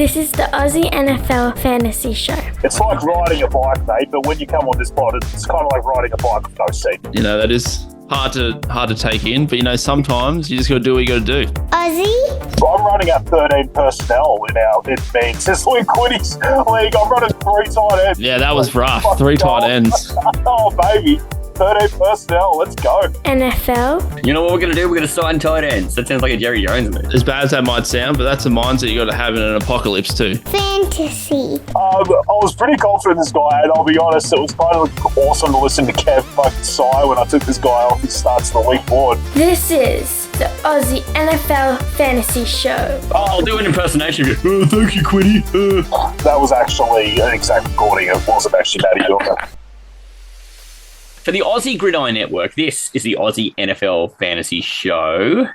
This is the Aussie NFL Fantasy Show. It's like riding a bike, mate, but when you come on this pod, it's kind of like riding a bike with no seat. You know, that is hard to take in, but, you know, sometimes you just got to do what you got to do. Aussie? So I'm running at 13 personnel in SIZZLE QUINNY's league. I'm running 3 tight ends. Yeah, that was rough. 3 tight ends. Oh, baby. 13 personnel. Let's go. NFL? You know what we're going to do? We're going to sign tight ends. That sounds like a Jerry Jones move. As bad as that might sound, but that's a mindset you got to have in an apocalypse too. Fantasy. I was pretty confident in this guy, and I'll be honest, it was kind of awesome to listen to Kev fucking sigh when I took this guy off his starts the week board. This is the Aussie NFL Fantasy Show. I'll do an impersonation of you. Oh, thank you, Quinny. That was actually an exact recording. It wasn't actually Matty doing it. For the Aussie Gridiron Network, this is the Aussie NFL Fantasy Show.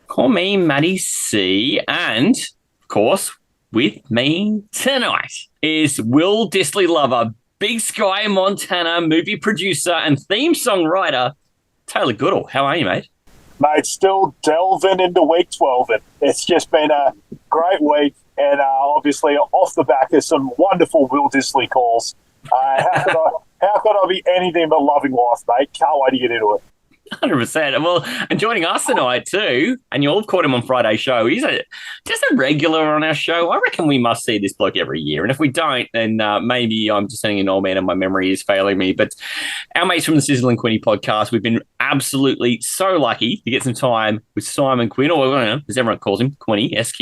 Call me Matty C. And, of course, with me tonight is Will Disley lover, Big Sky Montana movie producer and theme songwriter, Taylor Goodall. How are you, mate? Mate, still delving into week 12. It's just been a great week, and obviously off the back of some wonderful Will Disley calls. How could I be anything but loving life, mate? Can't wait to get into it. 100%. Well, and joining us tonight too, and you'll have caught him on Friday's show. He's just a regular on our show. I reckon we must see this bloke every year. And if we don't, then maybe I'm just sounding an old man and my memory is failing me. But our mates from the SIZZLE QUINNY podcast, we've been absolutely so lucky to get some time with Simon Quinn, or as everyone calls him, Quinny, SQ.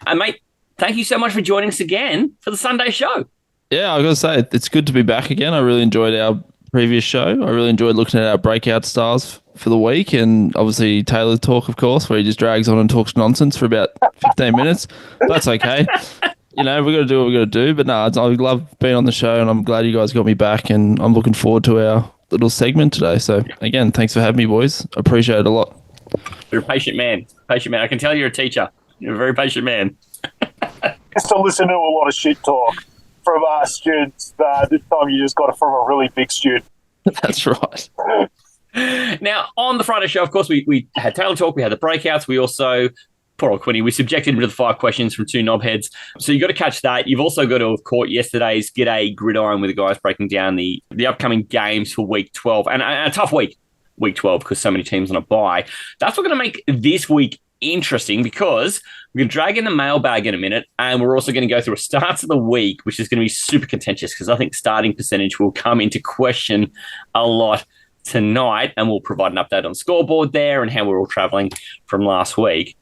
And mate, thank you so much for joining us again for the Sunday show. Yeah, I got to say, it's good to be back again. I really enjoyed our previous show. I really enjoyed looking at our breakout stars for the week, and obviously Taylor's talk, of course, where he just drags on and talks nonsense for about 15 minutes. That's okay. You know, we've got to do what we've got to do. But no, I love being on the show, and I'm glad you guys got me back, and I'm looking forward to our little segment today. So, again, thanks for having me, boys. I appreciate it a lot. You're a patient man. Patient man. I can tell you're a teacher. You're a very patient man. Just to listen to a lot of shit talk from students. This time you just got it from a really big student. That's right. Now, on the Friday show, of course, we had Taylor Talk, we had the breakouts. We also, poor old Quinny, we subjected him to the 5 questions from 2 knobheads. So you've got to catch that. You've also got to have caught yesterday's G'day Gridiron with the guys breaking down the upcoming games for week 12. And a tough week 12, because so many teams on a bye. That's what's going to make this week interesting, because we're going to drag in the mailbag in a minute, and we're also going to go through a starts of the week, which is going to be super contentious, because I think starting percentage will come into question a lot tonight, and we'll provide an update on scoreboard there and how we're all traveling from last week.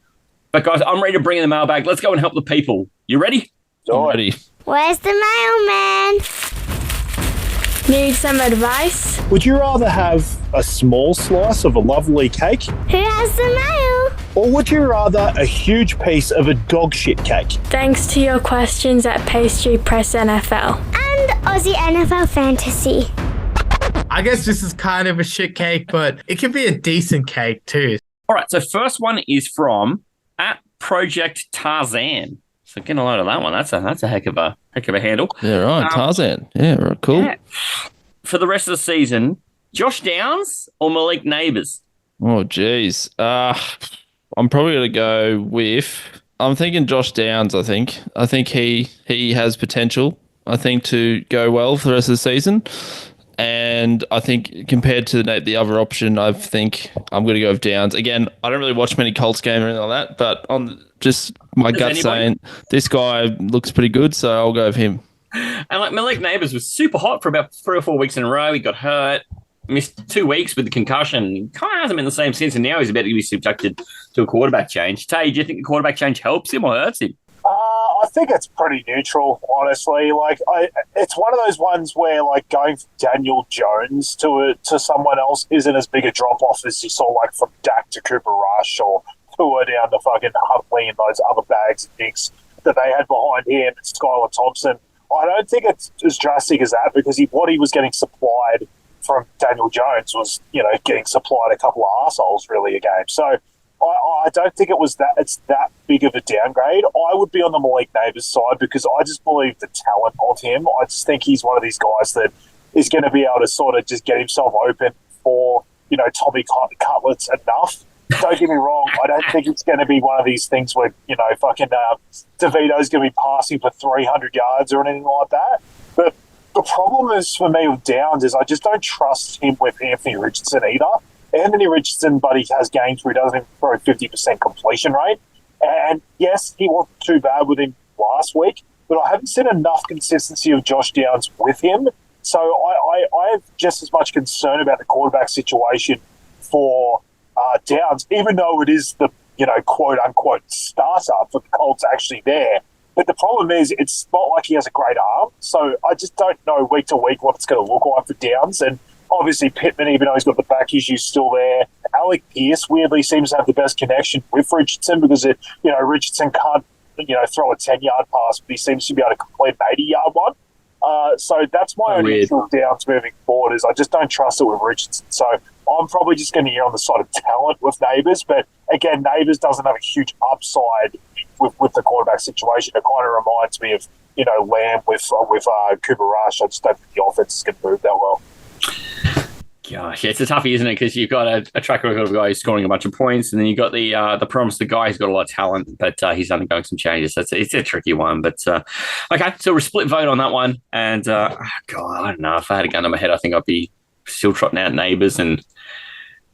But guys, I'm ready to bring in the mailbag. Let's go and help the people. You ready? I'm ready. Where's the mailman? Need some advice? Would you rather have a small slice of a lovely cake, Who has the mail? or would you rather a huge piece of a dog shit cake? Thanks to your questions at Pastry Press NFL. And Aussie NFL Fantasy. I guess this is kind of a shit cake, but it can be a decent cake too. All right, so first one is from @Project Tarzan. So getting a load of that one. That's a heck of a handle. Yeah, right. Tarzan. Yeah, right. Cool. Yeah. For the rest of the season, Josh Downs or Malik Neighbours? Oh, geez. I'm probably going to go with... I'm thinking Josh Downs, I think. I think he has potential, I think, to go well for the rest of the season. And I think compared to the other option, I think I'm going to go with Downs. Again, I don't really watch many Colts games or anything like that, but on just my gut saying this guy looks pretty good, so I'll go with him. And like Malik Neighbours was super hot for about 3 or 4 weeks in a row. He got hurt, missed 2 weeks with the concussion. He kind of hasn't been the same since, and now he's about to be subjected to a quarterback change. Tay, do you think the quarterback change helps him or hurts him? I think it's pretty neutral, honestly. Like, it's one of those ones where, like, going from Daniel Jones to someone else isn't as big a drop-off as you saw, like, from Dak to Cooper Rush or Tua down to fucking Huntley and those other bags of dicks that they had behind him and Skylar Thompson. I don't think it's as drastic as that, because what he was getting supplied from Daniel Jones was, getting supplied a couple of arseholes really a game. So I don't think it's that big of a downgrade. I would be on the Malik Neighbours side, because I just believe the talent of him. I just think he's one of these guys that is going to be able to sort of just get himself open for, Tommy Cutlets enough don't get me wrong, I don't think it's going to be one of these things where, fucking DeVito's going to be passing for 300 yards or anything like that. But the problem is for me with Downs is I just don't trust him with Anthony Richardson either. Anthony Richardson, but he has games where he doesn't even throw 50% completion rate. And yes, he wasn't too bad with him last week, but I haven't seen enough consistency of Josh Downs with him. So I have just as much concern about the quarterback situation for Downs, even though it is the, quote-unquote starter for the Colts actually there. But the problem is it's not like he has a great arm. So I just don't know week to week what it's going to look like for Downs. And obviously Pittman, even though he's got the back issues still there. Alec Pierce weirdly seems to have the best connection with Richardson because, Richardson can't, throw a 10-yard pass, but he seems to be able to complete an 80-yard one. So that's my only issue with Downs moving forward is I just don't trust it with Richardson. So I'm probably just going to err on the side of talent with Neighbours. But again, Neighbours doesn't have a huge upside with the quarterback situation. It kind of reminds me of, Lamb with Cooper Rush. I just don't think the offense is going to move that well. Gosh, it's a toughie, isn't it? Because you've got a track record of a guy who's scoring a bunch of points, and then you've got the promise the guy who's got a lot of talent, but he's undergoing some changes. So it's a tricky one. But okay, so we're split vote on that one. And God, I don't know. If I had a gun to my head, I think I'd be still trotting out Neighbours and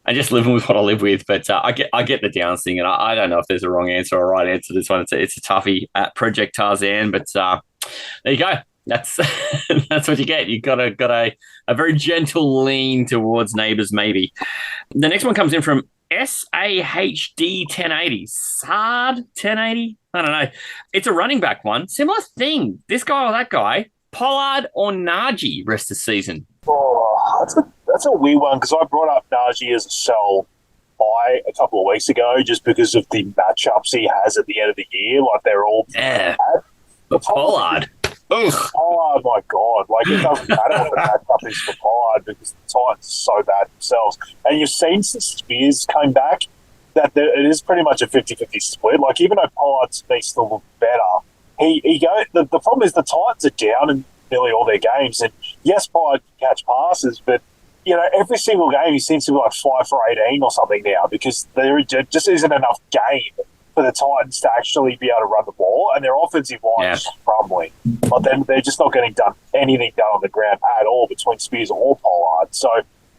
just living with what I live with. But I get the Downs thing, and I don't know if there's a wrong answer or a right answer to this one. It's a toughie at Project Tarzan, but there you go. That's what you get. You've got a very gentle lean towards Neighbours, maybe. The next one comes in from SAHD 1080. SARD 1080? I don't know. It's a running back one. Similar thing. This guy or that guy. Pollard or Najee rest of the season? Oh, that's a weird one because I brought up Najee as a sell buy a couple of weeks ago just because of the matchups he has at the end of the year. Like, they're all bad. But Pollard. Ugh. Oh my God! It doesn't matter what the matchup is for Pollard because the Titans are so bad themselves. And you've seen since Spears came back that it is pretty much a 50-50 split. Even though Pollard needs to look better, the problem is the Titans are down in nearly all their games. And yes, Pollard can catch passes, but every single game he seems to be 5 for 18 or something now because there just isn't enough game for the Titans to actually be able to run the ball, and their offensive line is crumbling. But then they're just not getting anything done on the ground at all between Spears or Pollard. So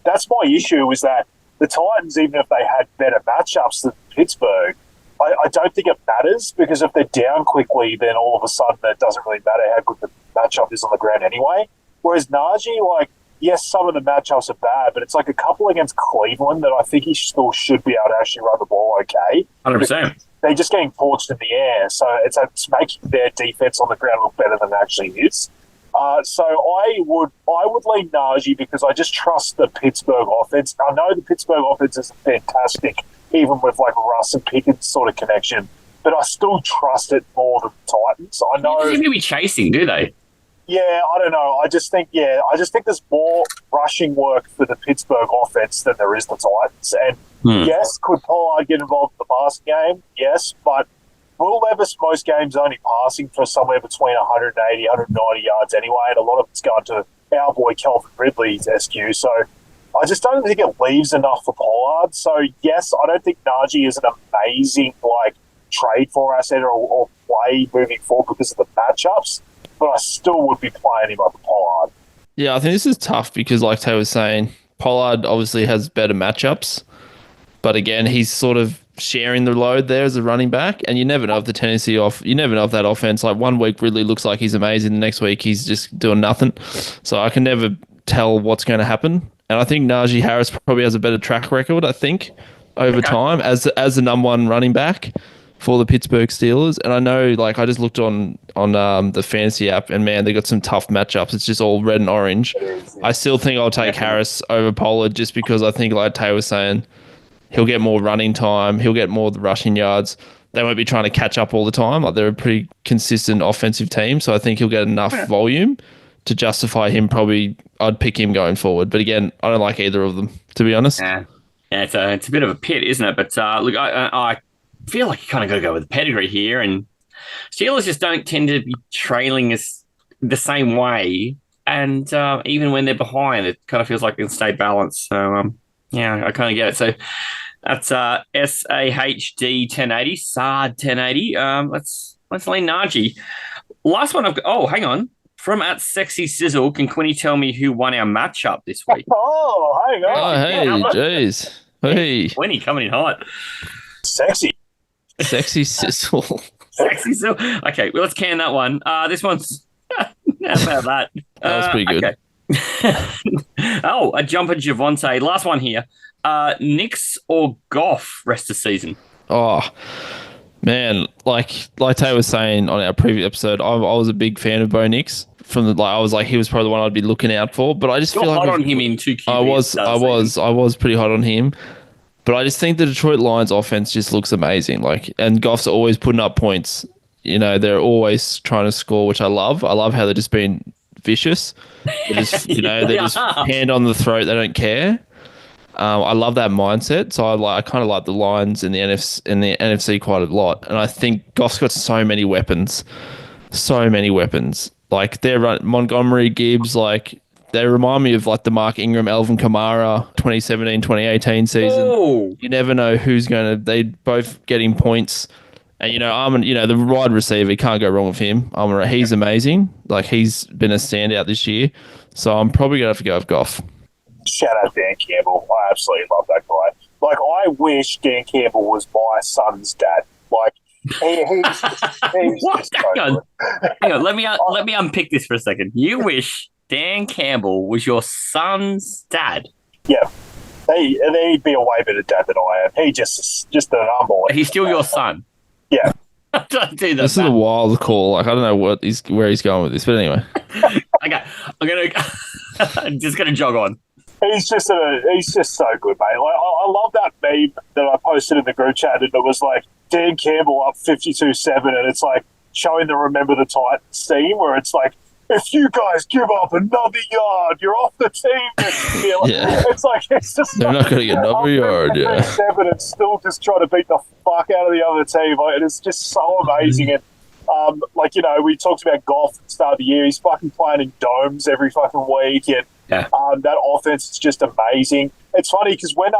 that's my issue is that the Titans, even if they had better matchups than Pittsburgh, I don't think it matters because if they're down quickly, then all of a sudden it doesn't really matter how good the matchup is on the ground anyway. Whereas Najee, yes, some of the matchups are bad, but it's a couple against Cleveland that I think he still should be able to actually run the ball okay. 100%. They're just getting torched in the air, so it's making their defense on the ground look better than it actually is. So I would lean Najee because I just trust the Pittsburgh offense. I know the Pittsburgh offense is fantastic, even with Russ and Pickens sort of connection, but I still trust it more than the Titans. I know they seem to be chasing, do they? Yeah, I don't know. I just think there's more rushing work for the Pittsburgh offense than there is the Titans. And yes, could Pollard get involved in the passing game? Yes, but Will Levis most games only passing for somewhere between 180, 190 yards anyway, and a lot of it's going to our boy Calvin Ridley's SQ. So I just don't think it leaves enough for Pollard. So yes, I don't think Najee is an amazing trade for asset or play moving forward because of the matchups. But I still would be playing him over Pollard. Yeah, I think this is tough because, like Tay was saying, Pollard obviously has better matchups. But again, he's sort of sharing the load there as a running back. And you never know if you never know if that offense, 1 week Ridley looks like he's amazing. The next week he's just doing nothing. So I can never tell what's going to happen. And I think Najee Harris probably has a better track record, over time as the number one running back for the Pittsburgh Steelers. And I know, I just looked on the fantasy app and, man, they got some tough matchups. It's just all red and orange. I still think I'll take Harris over Pollard just because I think, like Tay was saying, he'll get more running time. He'll get more of the rushing yards. They won't be trying to catch up all the time. They're a pretty consistent offensive team. So I think he'll get enough volume to justify him. Probably I'd pick him going forward. But again, I don't like either of them, to be honest. Yeah, it's a bit of a pit, isn't it? But look, I feel like you kind of got to go with the pedigree here, and Steelers just don't tend to be trailing us the same way, and even when they're behind, it kind of feels like they'll stay balanced. So, I kind of get it. So That's SAHD 1080, SARD 1080. Let's lean Najee. Last one I've got. Oh, hang on. From at Sexy Sizzle, can Quinny tell me who won our matchup this week? Oh, hang on. Oh, hey, jeez. Hey. Quinny coming in hot. Sexy. Sexy Sizzle. Sexy Sizzle. Okay, well, let's can that one. This one's... How about that? That was pretty good. Okay. Oh, a jumper Javonte. Last one here. Knicks or Goff rest of season? Oh, man. Like Tay was saying on our previous episode, I was a big fan of Bo Nix. I was like, he was probably the one I'd be looking out for. But I just You're feel like hot on him in 2 QBs. I was pretty hot on him. But I just think the Detroit Lions offense just looks amazing. And Goff's always putting up points. They're always trying to score, which I love. I love how they're just being vicious. They're just, they're just hand on the throat. They don't care. I love that mindset. So I kind of like the Lions in the NFC quite a lot. And I think Goff's got so many weapons. Like they're Montgomery, Gibbs, they remind me of the Mark Ingram, Alvin Kamara 2017, 2018 season. Ooh. You never know who's they both getting points. And the wide receiver, you can't go wrong with him. He's amazing. He's been a standout this year. So I'm probably gonna have to go with Goff. Shout out Dan Campbell. I absolutely love that guy. I wish Dan Campbell was my son's dad. He's What? just so Hang on. Let me unpick this for a second. You wish Dan Campbell was your son's dad? Yeah. He'd be a way better dad than I am. He just an unbelievable. He's still your son. Yeah. Don't do that. This is a wild call. I don't know where he's going with this, but anyway. Okay, I'm just gonna jog on. He's just so good, mate. I love that meme that I posted in the group chat, and it was Dan Campbell up 52-7, and it's showing the Remember the Titans scene where it's if you guys give up another yard, you're off the team next year. Yeah. It's just they're not going to get another yard. Yeah. 7 and still just trying to beat the fuck out of the other team. And it's just so amazing. And we talked about Goff at the start of the year. He's fucking playing in domes every fucking week, and that offense is just amazing. It's funny because when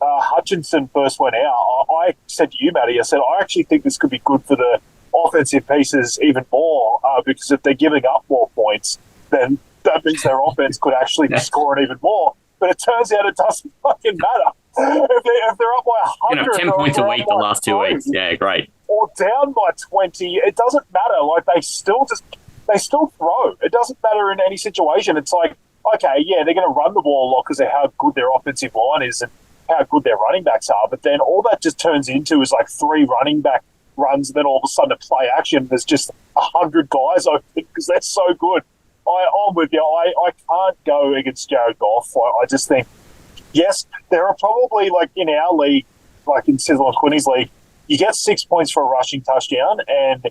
Hutchinson first went out, I said to you, Matty, I said I actually think this could be good for the offensive pieces even more because if they're giving up more points, then that means their offense could actually be scoring even more. But it turns out it doesn't fucking matter. If they're up by 100, 10 points a week the last 2 weeks. Yeah, great. Or down by 20, it doesn't matter. They still throw. It doesn't matter in any situation. It's okay, yeah, they're going to run the ball a lot because of how good their offensive line is and how good their running backs are. But then all that just turns into is 3 running back runs, and then all of a sudden a play action, there's just 100 guys open because they're so good. I'm with you. I can't go against Jared Goff. I just think, yes, there are probably, in our league, in Sizzle and Quinny's league, you get 6 points for a rushing touchdown, and,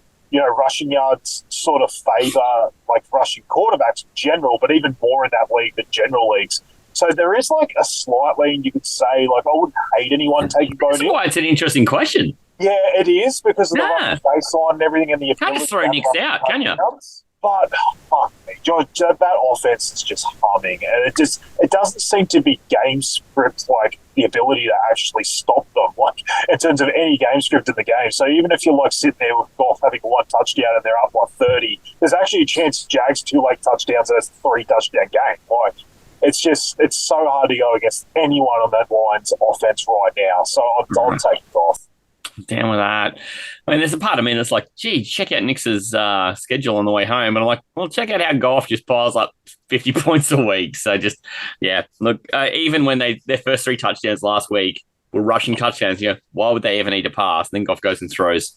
rushing yards sort of favour, rushing quarterbacks in general, but even more in that league than general leagues. So there is, a slight lean, you could say. I wouldn't hate anyone taking Bo Nix. That's why it's an interesting question. Yeah, it is because of the rushing baseline and everything and the ability. Can't just throw Nix out, can you? But fuck me, George, that offense is just humming, and it doesn't seem to be game script the ability to actually stop them, in terms of any game script in the game. So even if you're sitting there with Goff having 1 touchdown and they're up by 30, there's actually a chance Jags 2 late touchdowns and it's a 3 touchdown game. It's so hard to go against anyone on that Lions offense right now. So I'll take it off. Down with that. I mean, there's a part of me that's gee, check out Nix's schedule on the way home. And I'm well, check out how Goff just piles up 50 points a week. So just, yeah, look, even when their first 3 touchdowns last week were rushing touchdowns, why would they ever need to pass? And then Goff goes and throws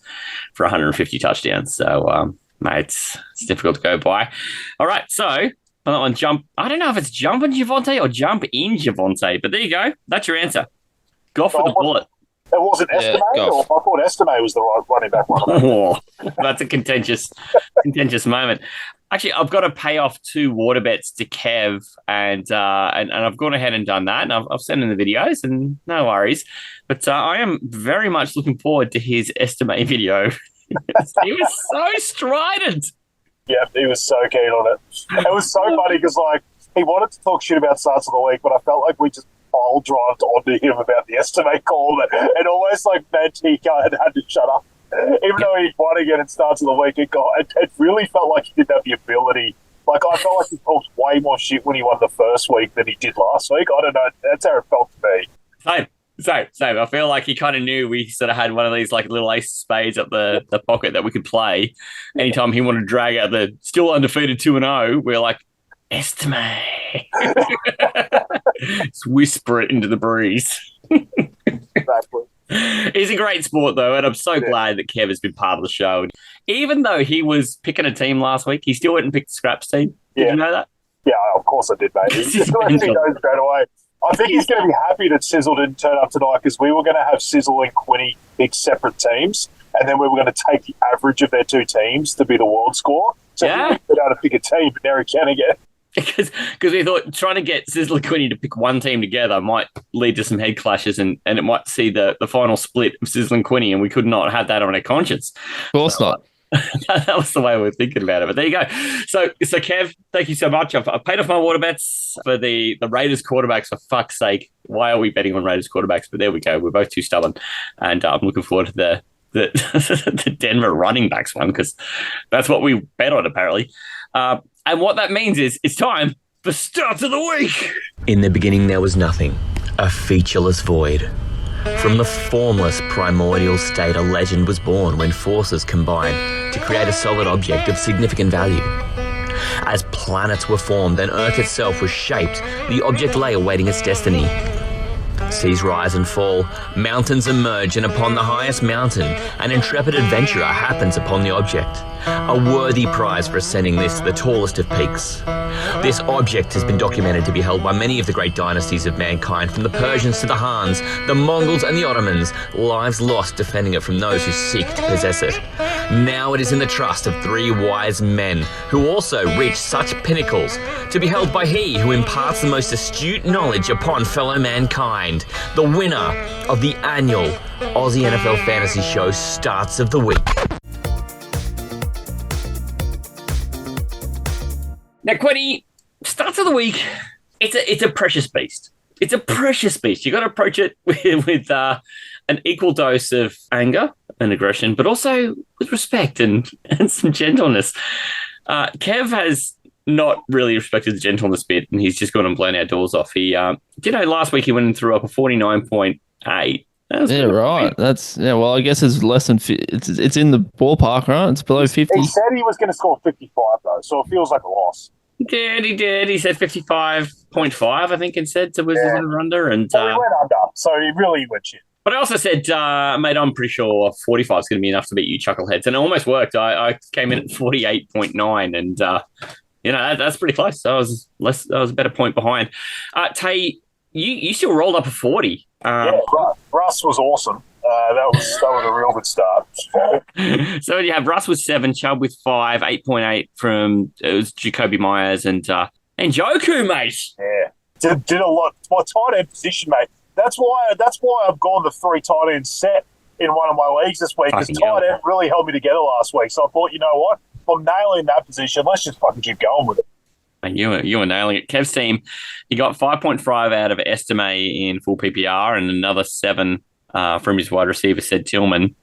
for 150 touchdowns. So, mate, it's difficult to go by. All right, so on that one, jump. I don't know if it's jumping Javonte or jump in Javonte, but there you go. That's your answer. Goff with a bullet. It wasn't Estime, or I thought Estime was the right running back one. Oh, that's a contentious moment. Actually, I've got to pay off 2 water bets to Kev, and I've gone ahead and done that, and I've sent in the videos, and no worries. But I am very much looking forward to his Estime video. He was so strident. Yeah, he was so keen on it. It was so funny because he wanted to talk shit about starts of the week, but I felt like we just pile drived onto him about the estimate call, and almost like Mantika had to shut up. Even though he won again at starts of the week, it really felt like he didn't have the ability. Like, I felt like he talked way more shit when he won the first week than he did last week. I don't know. That's how it felt to me. Same. I feel like he kind of knew we sort of had one of these like little ace of spades up the pocket that we could play. Anytime he wanted to drag out the still undefeated 2-0, we're like, estimate. Just whisper it into the breeze. Exactly. He's a great sport, though, and I'm so glad that Kev has been part of the show. Even though he was picking a team last week, he still went and picked the Scraps team. Did you know that? Yeah, of course I did, mate. He just goes straight away. I think he's going to be happy that Sizzle didn't turn up tonight, because we were going to have Sizzle and Quinny pick separate teams, and then we were going to take the average of their two teams to be the world score. So he didn't be able to pick a team, but now he can again. Because we thought trying to get Sizzle and Quinny to pick one team together might lead to some head clashes, and it might see the final split of Sizzle and Quinny, and we could not have that on our conscience. Of course not. That was the way we were thinking about it. But there you go. So Kev, thank you so much. I've paid off my water bets for the Raiders quarterbacks, for fuck's sake. Why are we betting on Raiders quarterbacks? But there we go. We're both too stubborn. And I'm looking forward to the Denver running backs one, because that's what we bet on, apparently. And what that means is it's time for Starts of the Week. In the beginning, there was nothing, a featureless void. From the formless primordial state, a legend was born when forces combined to create a solid object of significant value. As planets were formed and Earth itself was shaped, the object lay awaiting its destiny. Seas rise and fall, mountains emerge, and upon the highest mountain, an intrepid adventurer happens upon the object. A worthy prize for ascending this to the tallest of peaks. This object has been documented to be held by many of the great dynasties of mankind, from the Persians to the Hans, the Mongols and the Ottomans, lives lost defending it from those who seek to possess it. Now it is in the trust of three wise men who also reach such pinnacles, to be held by he who imparts the most astute knowledge upon fellow mankind. The winner of the annual Aussie NFL Fantasy Show Starts of the Week. Now, Quinny, Starts of the Week, it's a precious beast. It's a precious beast. You got to approach it with an equal dose of anger and aggression, but also with respect and some gentleness. Kev has not really respected the gentleness bit, and he's just gone and blown our doors off. He, last week he went and threw up a 49.8. Yeah, right. Well, I guess it's less than. It's in the ballpark, right? It's below 50. He said he was going to score 55, though, so it feels like a loss. He did. He said 55.5, I think, and said was his under. And so he went under, so he really went shit. But I also said, mate, I'm pretty sure 45 is going to be enough to beat you chuckleheads. And it almost worked. I came in at 48.9, and, that's pretty close. So I was a better point behind. Tay, you still rolled up a 40. Russ was awesome. That was a real good start. So you have Russ with 7, Chubb with 5, 8.8 from it was Jacoby Myers and Joku, mate. Yeah, did a lot. My tight end position, mate. That's why I've gone the 3 tight end set in one of my leagues this week, because tight end really held me together last week. So I thought, you know what, if I'm nailing that position, let's just fucking keep going with it. And you were nailing it. Kev's team, he got 5.5 out of Estime in full PPR and another 7 from his wide receiver, Sid Tillman.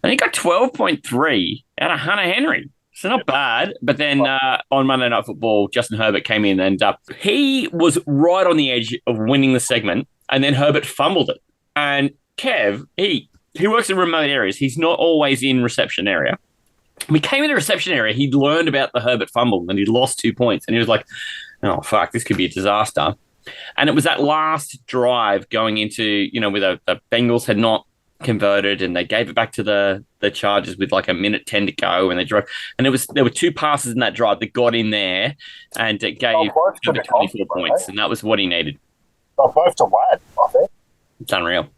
And he got 12.3 out of Hunter Henry. So not bad. But then on Monday Night Football, Justin Herbert came in and he was right on the edge of winning the segment, and then Herbert fumbled it. And Kev, he works in remote areas. He's not always in reception area. When he came in the reception area, he learned about the Herbert fumble and he lost 2 points. And he was like, oh, fuck, this could be a disaster. And it was that last drive going into, where the Bengals had not converted and they gave it back to the Chargers with like a minute 10 to go, and they drove. And there were 2 passes in that drive that got in there, and it gave over 24 points. And that was what he needed. Both to Ladd, I think. It's unreal.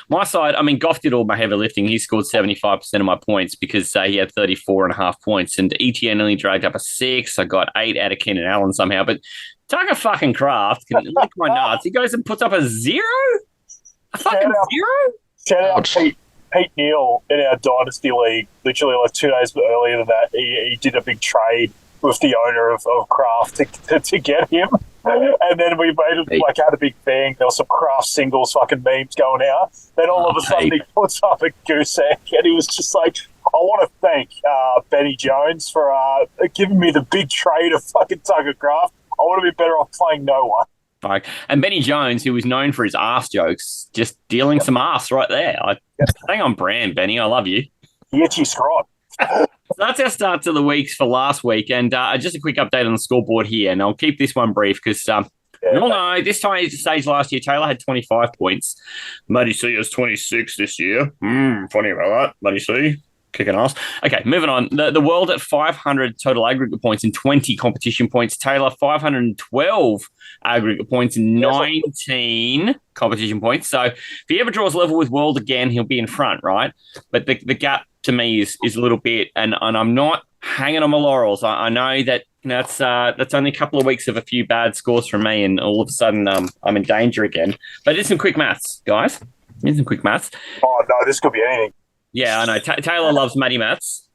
My side, Goff did all my heavy lifting. He scored 75% of my points because he had 34.5 points, and ETN only dragged up a 6. I got 8 out of Keenan Allen somehow, but Tucker fucking Kraft can lick my nuts. He goes and puts up a 0? A fucking 0? Shout out Pete Neal in our Dynasty League. Literally like 2 days earlier than that, he did a big trade with the owner of Kraft to get him. And then we had a big bang. There was some craft singles fucking memes going out. Then all of a sudden he puts up a goose egg and he was just like, I want to thank Benny Jones for giving me the big trade of fucking Tucker Craft. I want to be better off playing no one. And Benny Jones, who was known for his arse jokes, just dealing some arse right there. Hang on brand, Benny. I love you. The itchy scrot. So that's our start to the weeks for last week. And just a quick update on the scoreboard here. And I'll keep this one brief because you all know this time stage last year, Taylor had 25 points. Matty C has 26 this year. Funny about that. Matty C. Kicking ass. Okay, moving on. The world at 500 total aggregate points and 20 competition points. Taylor, 512 aggregate points and 19 competition points. So if he ever draws level with world again, he'll be in front, right? But the gap to me is a little bit, and I'm not hanging on my laurels. I know that that's only a couple of weeks of a few bad scores from me, and all of a sudden I'm in danger again. But it's some quick maths, guys. Here's some quick maths. Oh, no, this could be anything. Yeah, I know. Taylor loves Matty maths.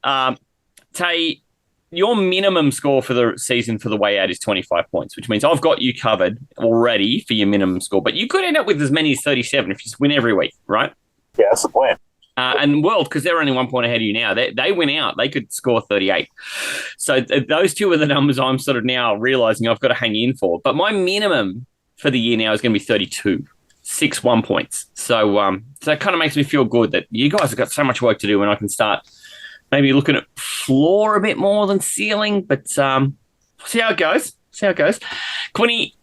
Tay, your minimum score for the season for the way out is 25 points, which means I've got you covered already for your minimum score. But you could end up with as many as 37 if you just win every week, right? Yeah, that's the plan. And World, because they're only 1 point ahead of you now, they win out. They could score 38. So those two are the numbers I'm sort of now realising I've got to hang in for. But my minimum for the year now is going to be 32. 6 1 points. So it kind of makes me feel good that you guys have got so much work to do and I can start maybe looking at floor a bit more than ceiling, but see how it goes. Quinny,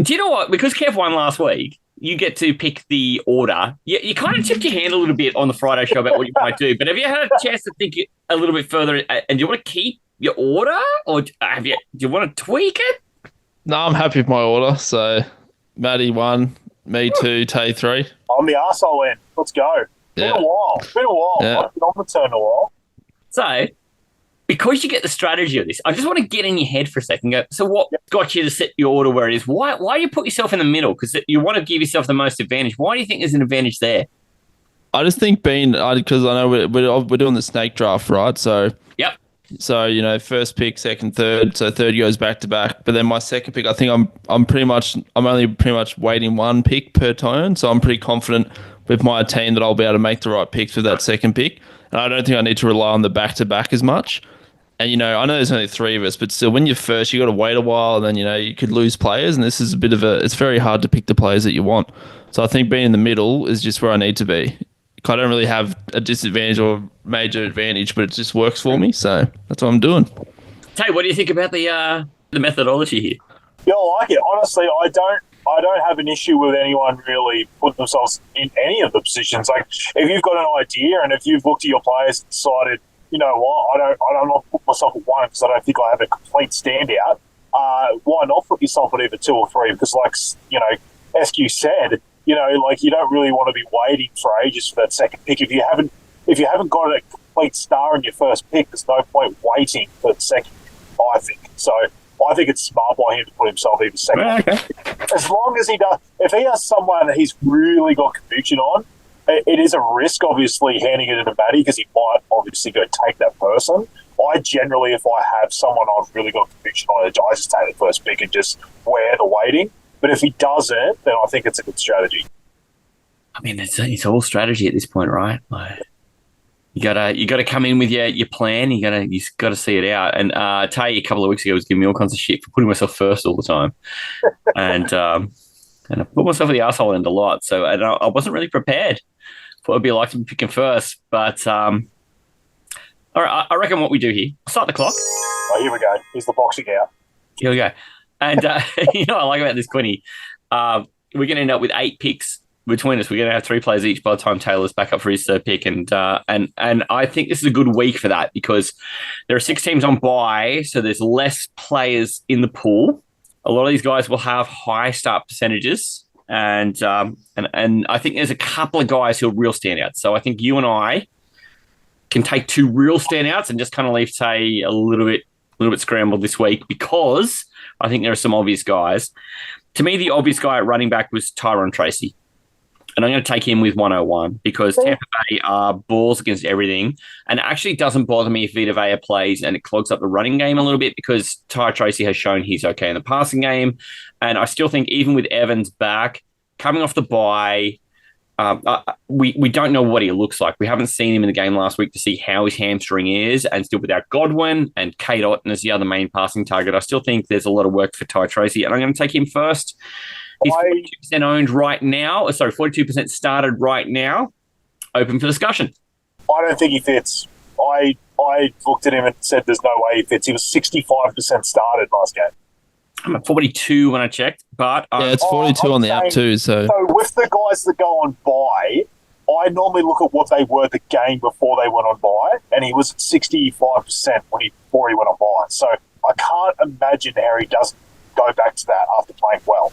do you know what? Because Kev won last week, you get to pick the order. You kind of tipped your hand a little bit on the Friday show about what you might do, but have you had a chance to think a little bit further, and do you want to keep your order or do you want to tweak it? No, I'm happy with my order. So Matty 1, me 2, Tay 3. I'm the arsehole end. Let's go. Been a while. Yeah. I've been on the turn a while. So, because you get the strategy of this, I just want to get in your head for a second. So what got you to set your order where it is? Why do you put yourself in the middle? Because you want to give yourself the most advantage. Why do you think there's an advantage there? I just think because I know we're doing the snake draft, right? So yep. So, first pick, second, third. So third goes back to back. But then my second pick, I think I'm only pretty much waiting one pick per turn. So I'm pretty confident with my team that I'll be able to make the right picks with that second pick. And I don't think I need to rely on the back to back as much. And, I know there's only 3 of us, but still when you're first, you got to wait a while and then, you could lose players. And this is it's very hard to pick the players that you want. So I think being in the middle is just where I need to be. I don't really have a disadvantage or major advantage, but it just works for me. So that's what I'm doing. Tay, what do you think about the methodology here? Yeah, I like it. Honestly, I don't have an issue with anyone really putting themselves in any of the positions. Like, if you've got an idea and if you've looked at your players and decided, you know what, I don't not put myself at 1 because I don't think I have a complete standout. Why not put yourself at either 2 or 3? Because, SQ said, you don't really want to be waiting for ages for that second pick. If you haven't got a complete star in your first pick, there's no point waiting for the second pick, I think. So I think it's smart by him to put himself even second. Okay. As long as he does, if he has someone that he's really got conviction on, it is a risk, obviously, handing it to Matty because he might obviously go take that person. I generally, if I have someone I've really got conviction on, I just take the first pick and just wear the waiting. But if he doesn't, then I think it's a good strategy. I mean, it's all strategy at this point, right? You gotta come in with your plan. You gotta see it out. And Tay a couple of weeks ago was giving me all kinds of shit for putting myself first all the time, and I put myself at the arsehole end a lot. So I wasn't really prepared for what it'd be like to be picking first. But all right, I reckon what we do here. I'll start the clock. Oh, here we go. Here's the boxing out. Here we go. And what I like about this, Quinny, we're going to end up with 8 picks between us. We're going to have 3 players each by the time Taylor's back up for his third pick. And I think this is a good week for that because there are 6 teams on bye, so there's less players in the pool. A lot of these guys will have high start percentages. And I think there's a couple of guys who are real standouts. So I think you and I can take 2 real standouts and just kind of leave Tay a little bit scrambled this week because I think there are some obvious guys. To me, the obvious guy at running back was Tyrone Tracy. And I'm going to take him with 101 because Tampa Bay are balls against everything. And it actually doesn't bother me if Vita Vea plays and it clogs up the running game a little bit because Ty Tracy has shown he's okay in the passing game. And I still think even with Evans back, coming off the bye, we don't know what he looks like. We haven't seen him in the game last week to see how his hamstring is, and still without Godwin and Kate Otten as the other main passing target. I still think there's a lot of work for Ty Tracy, and I'm going to take him first. He's 42% owned right now. 42% started right now. Open for discussion. I don't think he fits. I looked at him and said there's no way he fits. He was 65% started last game. I'm at 42 when I checked, but it's 42 on the app too. So with the guys that go on bye, I normally look at what they were the game before they went on bye, and he was at 65% before he went on bye. So I can't imagine how he doesn't go back to that after playing well.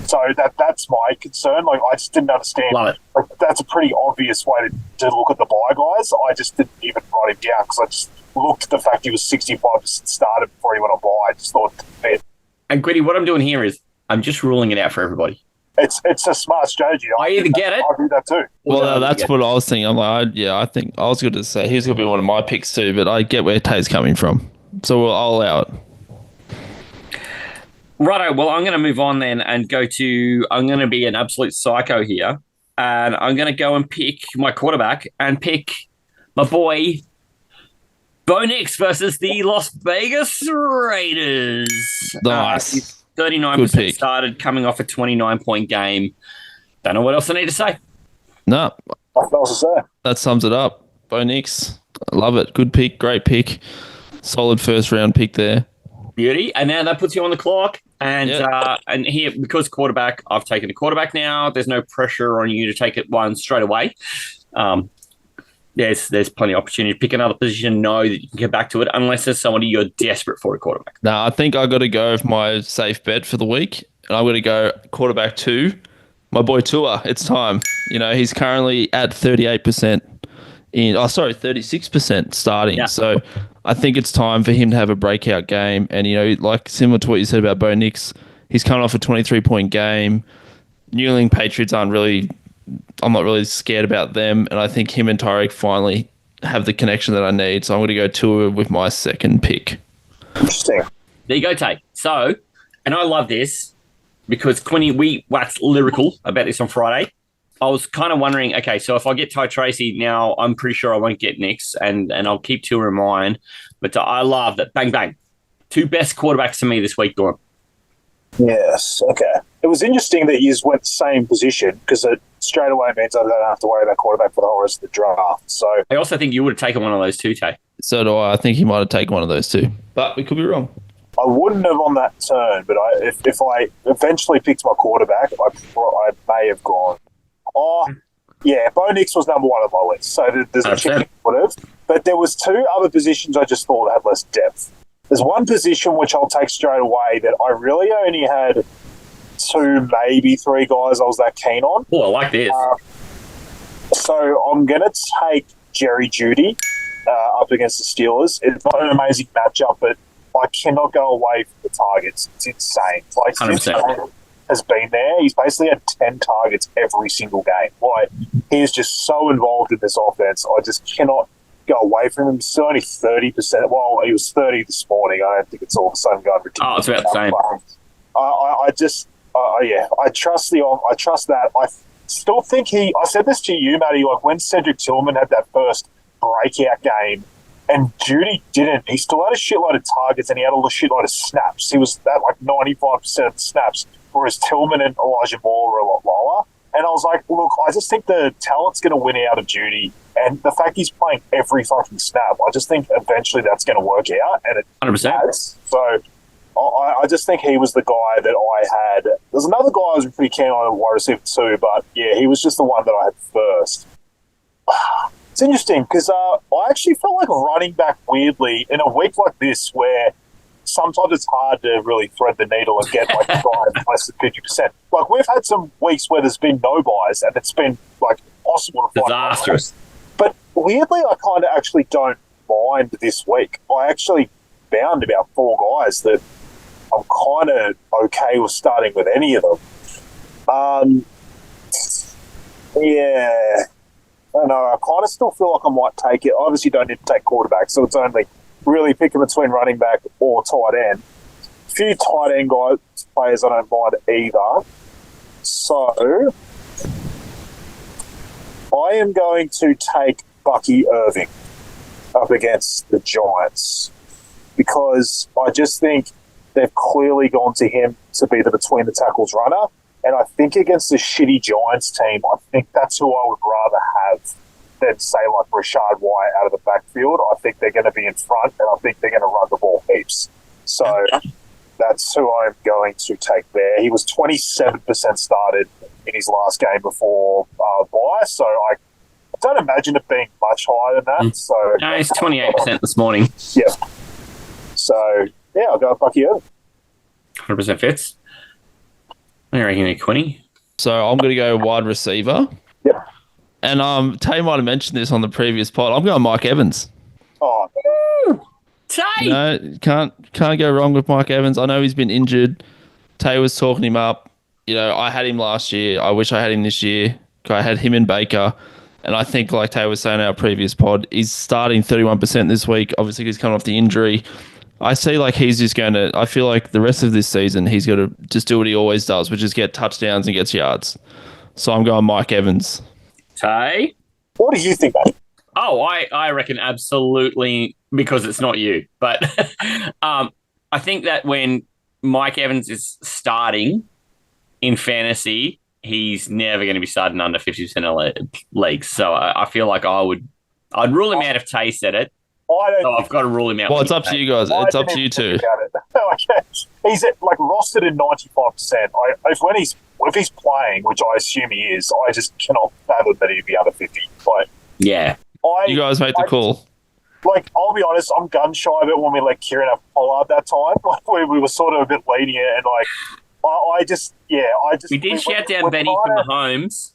So that's my concern. Like, I just didn't understand. Love it. Like, that's a pretty obvious way to look at the bye guys. I just didn't even write him down because I just looked at the fact he was 65% started before he went on bye. I just thought it. And Gritty, what I'm doing here is I'm just ruling it out for everybody. It's a smart strategy. I either get it. I do that too. Well, that's what I was thinking. I'm like, I think I was going to say he's going to be one of my picks too, but I get where Tay's coming from. So I'll allow it. Righto, well, I'm going to move on then and I'm going to be an absolute psycho here, and I'm going to go and pick my quarterback and pick my boy, Bo Nix versus the Las Vegas Raiders. Nice. He's 39% started, coming off a 29-point game. Don't know what else I need to say. No. What else to say? That sums it up. Bo Nix. I love it. Good pick. Great pick. Solid first round pick there. Beauty. And now that puts you on the clock. And and here, because quarterback, I've taken a quarterback now. There's no pressure on you to take it one straight away. There's plenty of opportunity to pick another position, know that you can get back to it, unless there's somebody you're desperate for a quarterback. No, I think I got to go with my safe bet for the week. And I'm going to go quarterback 2, my boy Tua. It's time. He's currently at 38%. 36% starting. Yeah. So I think it's time for him to have a breakout game. And, like similar to what you said about Bo Nix, he's coming off a 23-point game. New England Patriots I'm not really scared about them. And I think him and Tyreek finally have the connection that I need. So I'm going to go Tua with my second pick. Interesting. There you go, Tate. So, and I love this because Quinny, we waxed lyrical about this on Friday. I was kind of wondering, okay, so if I get Ty Tracy now, I'm pretty sure I won't get Nix, and I'll keep Tua in mind. But I love that. Bang, bang. 2 best quarterbacks to me this week, Dawn. Yes, okay. It was interesting that you went the same position because it straight away means I don't have to worry about quarterback for the whole rest of the draft. So I also think you would have taken one of those too, Tay. So do I. I think he might have taken one of those too. But we could be wrong. I wouldn't have on that turn, but if I eventually picked my quarterback, I may have gone. Oh, yeah, Bo Nix was number 1 on my list, so there's a chance I would have. But there was 2 other positions I just thought had less depth. There's one position which I'll take straight away that I really only had 2, maybe 3 guys I was that keen on. Oh, I like this. So I'm going to take Jerry Jeudy up against the Steelers. It's not an amazing matchup, but I cannot go away from the targets. It's insane. Like, 100%. Has been there. He's basically had 10 targets every single game. Like, he is just so involved in this offense. I just cannot go away from him. He's still only 30%. Well, he was 30 this morning. I don't think it's all of a sudden going ridiculous. Oh, it's about the same. I trust that. I still think I said this to you, Matty, like when Cedric Tillman had that first breakout game and Jeudy didn't, he still had a shitload of targets and he had a shitload of snaps. He was at like 95% of the snaps, whereas Tillman and Elijah Moore were a lot lower. And I was like, look, I just think the talent's going to win out of Jeudy. And the fact he's playing every fucking snap, I just think eventually that's going to work out. And it 100%. has. So I just think he was the guy that I had. There's another guy I was pretty keen on at wide receiver too, but yeah, he was just the one that I had first. It's interesting because I actually felt like running back weirdly in a week like this where sometimes it's hard to really thread the needle and get like a guy less than 50%. Like we've had some weeks where there's been no buys and it's been like impossible to find. Disastrous. But weirdly, I kind of actually don't mind this week. I actually found about 4 guys that I'm kind of okay with starting with any of them. Yeah. I don't know. I kind of still feel like I might take it. Obviously, don't need to take quarterback, so it's only really picking between running back or tight end. A few tight end players I don't mind either. So I am going to take Bucky Irving up against the Giants because I just think they've clearly gone to him to be the between the tackles runner. And I think against the shitty Giants team, I think that's who I would rather have than, say, like Rashad White out of the backfield. I think they're going to be in front, and I think they're going to run the ball heaps. So that's who I'm going to take there. He was 27% started in his last game before bye, so I don't imagine it being much higher than that. So no, he's 28% this morning. Yeah. So, yeah, I'll go with Bucky Irving. 100% fits. I reckon you're Quinny. So I'm going to go wide receiver. Yep. And Tay might have mentioned this on the previous pod. I'm going Mike Evans. Oh, Tay! No, can't go wrong with Mike Evans. I know he's been injured. Tay was talking him up. You know, I had him last year. I wish I had him this year. I had him and Baker. And I think, like Tay was saying in our previous pod, he's starting 31% this week. Obviously, he's coming off the injury. I see like he's just going to, I feel like the rest of this season, he's going to just do what he always does, which is get touchdowns and gets yards. So I'm going Mike Evans. Tay? what do you think, mate? Oh, I reckon absolutely, because it's not you. But I think that when Mike Evans is starting in fantasy, he's never going to be starting under 50% of leagues. So I feel like I'd rule him out if Tay said it. I've got to rule him out. Well, it's up to you guys. It's up to you too. He's like rostered in 95%. If he's playing, which I assume he is, I just cannot fathom that he'd be under 50. Like, yeah, you guys make the call. Like, I'll be honest, I'm gun shy of it when we let Kieran have Pollard that time. Like, we were sort of a bit lenient, and like, we did shout down Benny for Mahomes.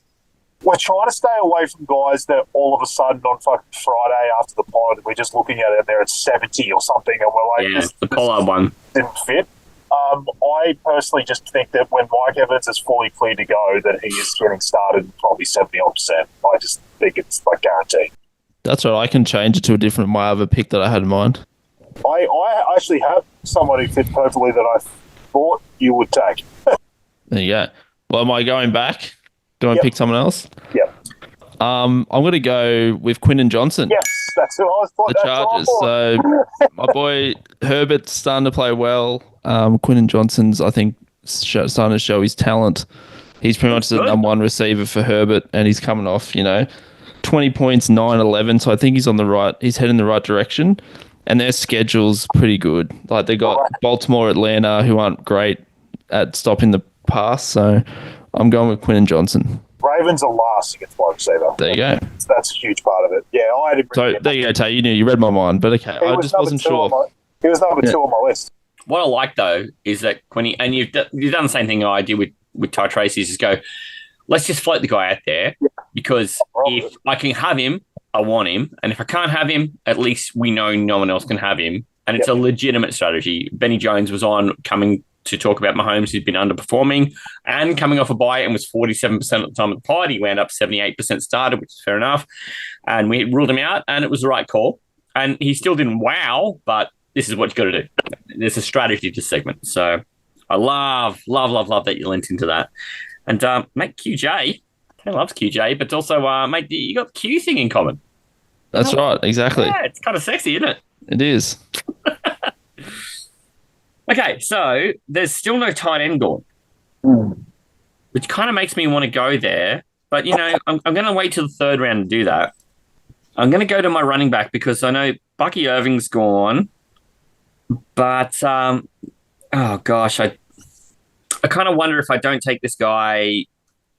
We're trying to stay away from guys that all of a sudden on fucking Friday after the pod, we're just looking at it and they're at 70 or something, and we're like, the Pollard one didn't fit. I personally just think that when Mike Evans is fully clear to go, that he is getting started in probably 70%. I just think it's like guaranteed. That's right. I can change it to a different my other pick that I had in mind. I actually have someone who fits perfectly that I thought you would take. There you go. Well, am I going back? Do I pick someone else? Yep. I'm going to go with Quinton Johnson. Yes, that's who I was thought. The Chargers. So my boy Herbert's starting to play well. Quinton Johnson's, I think, starting to show his talent. He's pretty much the number one receiver for Herbert, and he's coming off, 20 points, 9-11. So I think he's heading in the right direction. And their schedule's pretty good. Like, they got Baltimore, Atlanta, who aren't great at stopping the pass. So I'm going with Quinton Johnson. Ravens are last against wide receiver. There you go. That's a huge part of it. Yeah, I had him. So there you go, Tay. You read my mind, but okay, I just wasn't sure. He was number 2 on my list. What I like, though, is that Quinny, and you've done the same thing I did with Ty Tracy, is just go, let's just float the guy out there, because if I can have him, I want him. And if I can't have him, at least we know no one else can have him. And it's a legitimate strategy. Benny Jones was on coming to talk about Mahomes, who's been underperforming and coming off a bye and was 47% at the time of the pod. He wound up 78% started, which is fair enough. And we ruled him out, and it was the right call. And he still didn't wow, but this is what you got to do. There's a strategy to segment. So I love that you lent into that. And mate, QJ, he loves QJ, but also, mate, you got the Q thing in common. That's right, exactly. Yeah, it's kind of sexy, isn't it? It is. Okay, so there's still no tight end gone, which kind of makes me want to go there. But, I'm going to wait till the third round to do that. I'm going to go to my running back because I know Bucky Irving's gone. But, oh, gosh, I kind of wonder if I don't take this guy.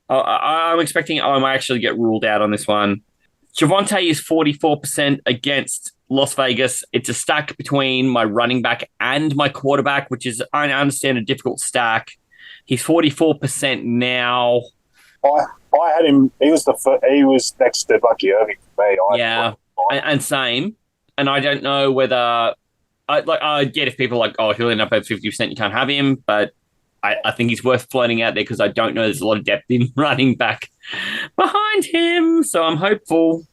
I'm expecting I might actually get ruled out on this one. Javonte is 44% against Las Vegas. It's a stack between my running back and my quarterback, which is, I understand, a difficult stack. He's 44% now. I had him. He was next to Bucky Irving for me. And same. And I don't know whether I get if people are like, oh, he'll end up at 50%. You can't have him, but I think he's worth floating out there because I don't know there's a lot of depth in running back behind him. So I'm hopeful.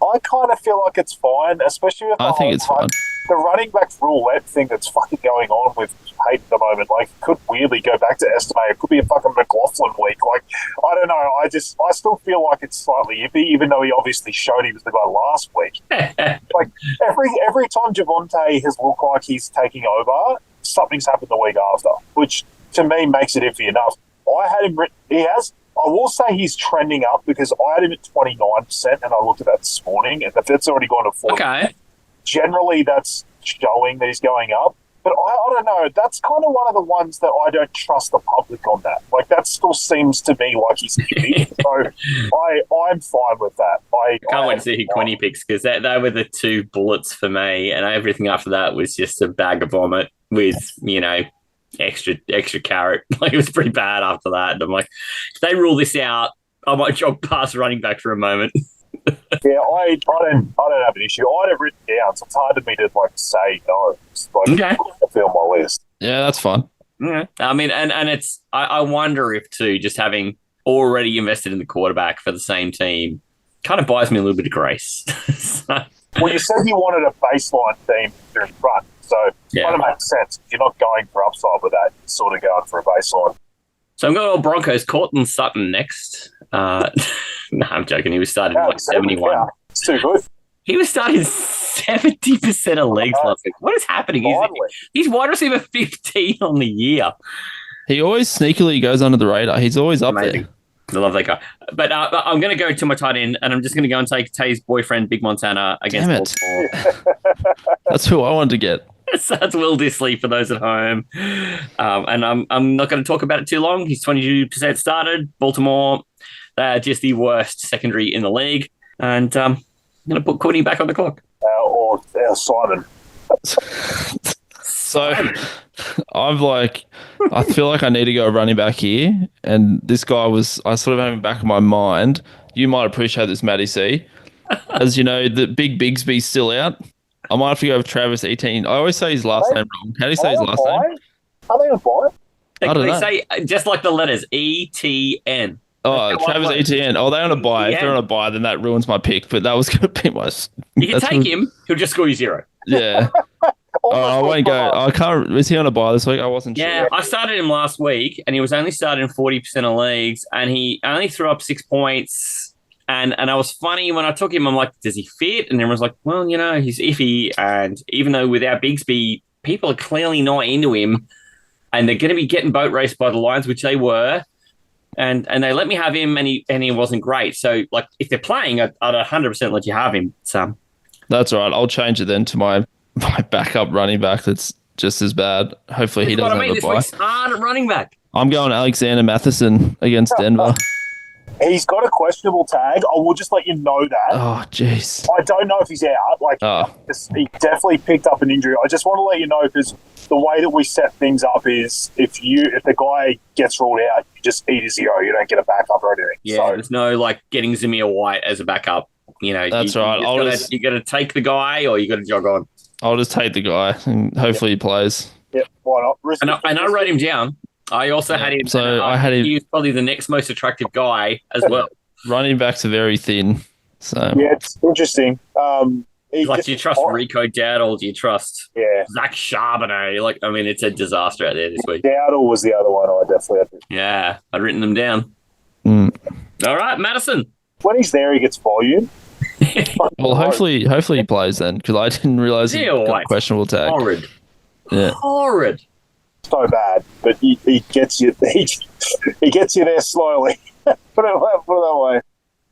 I kind of feel like it's fine, especially with I think it's fine. The running back roulette thing that's fucking going on with Peyton at the moment. Like, it could weirdly go back to estimate. It could be a fucking McLaughlin week. Like, I don't know. I still feel like it's slightly iffy, even though he obviously showed he was the guy last week. Like, every time Javonte has looked like he's taking over, something's happened the week after, which to me makes it iffy enough. I had him written. I will say he's trending up because I had him at 29%, and I looked at that this morning, and that's already gone to 40%. Okay. Generally, that's showing that he's going up. But I don't know. That's kind of one of the ones that I don't trust the public on that. Like, that still seems to me like he's iffy. So I'm fine with that. I can't wait to see who Quinny picks, because they were the two bullets for me, and everything after that was just a bag of vomit with, extra carrot. Like, it was pretty bad after that. And I'm like, if they rule this out, I might jog past running back for a moment. Yeah, I don't have an issue. I had it written down, so it's hard for me to say no. It's like, Okay. I feel my list. Yeah, that's fine. Yeah. I mean, and it's I wonder if too, just having already invested in the quarterback for the same team kind of buys me a little bit of grace. Well, you said you wanted a baseline team in front, so it kind of makes sense. You're not going for upside with that. You're sort of going for a baseline. So I'm going to Broncos. Cortland Sutton next. No, I'm joking. He was starting like 71. Yeah, it's too good. He was starting 70% of legs last week. What is happening? He's wide receiver 15 on the year. He always sneakily goes under the radar. He's always up there. I love that guy. But I'm going to go to my tight end, and I'm just going to go and take Tay's boyfriend, Big Montana, against Baltimore. That's who I wanted to get. So that's Will Dissly for those at home. And I'm not going to talk about it too long. He's 22% started. Baltimore, they're just the worst secondary in the league. And I'm going to put Quinny back on the clock. Or Simon. So I feel like I need to go running back here. And this guy I sort of have him back in my mind. You might appreciate this, Matty C. As you know, the Big Bigsby's still out. I might have to go with Travis Etienne. I always say his last name wrong. How do you say his last name? Are they a buy? I don't know. Say just like the letters ETN. Oh, Travis Etienne. Oh, they're on a buy. If they're on a buy, then that ruins my pick. But that was going to be my. You can take him. He'll just score you 0. Yeah. I won't go. I can't. Is he on a buy this week? I wasn't sure. Yeah, I started him last week, and he was only started in 40% of leagues, and he only threw up 6 points. And I was funny when I took him. I'm like, does he fit? And everyone's like, well, he's iffy. And even though without Bigsby, people are clearly not into him, and they're going to be getting boat raced by the Lions, which they were. And they let me have him, and he wasn't great. So, like, if they're playing, I'd 100% let you have him. So that's all right. I'll change it then to my backup running back. That's just as bad. Hopefully he doesn't have a this buy. week's hard running back. I'm going Alexander Matheson against Denver. He's got a questionable tag. I will just let you know that. Oh, jeez. I don't know if he's out. He definitely picked up an injury. I just want to let you know, because the way that we set things up is if the guy gets ruled out, you just eat a 0. You don't get a backup or anything. Yeah, so there's no getting Zamir White as a backup. That's right. You got to take the guy, or you got to jog on. I'll just take the guy, and hopefully he plays. Yep, why not? And I wrote him down. I also had him. So I had him. He was probably the next most attractive guy as well. Running backs are very thin. So yeah, it's interesting. Do you trust Rico Dowdle? Do you trust Zach Charbonnet? It's a disaster out there this week. Dowdle was the other one I definitely had. Yeah, I'd written them down. All right, Madison. When he's there, he gets volume. Well, hopefully he plays then, because I didn't realize he got a questionable tag. Horrid. Yeah. Horrid. So bad, but he gets you. He gets you there slowly. Put it that way.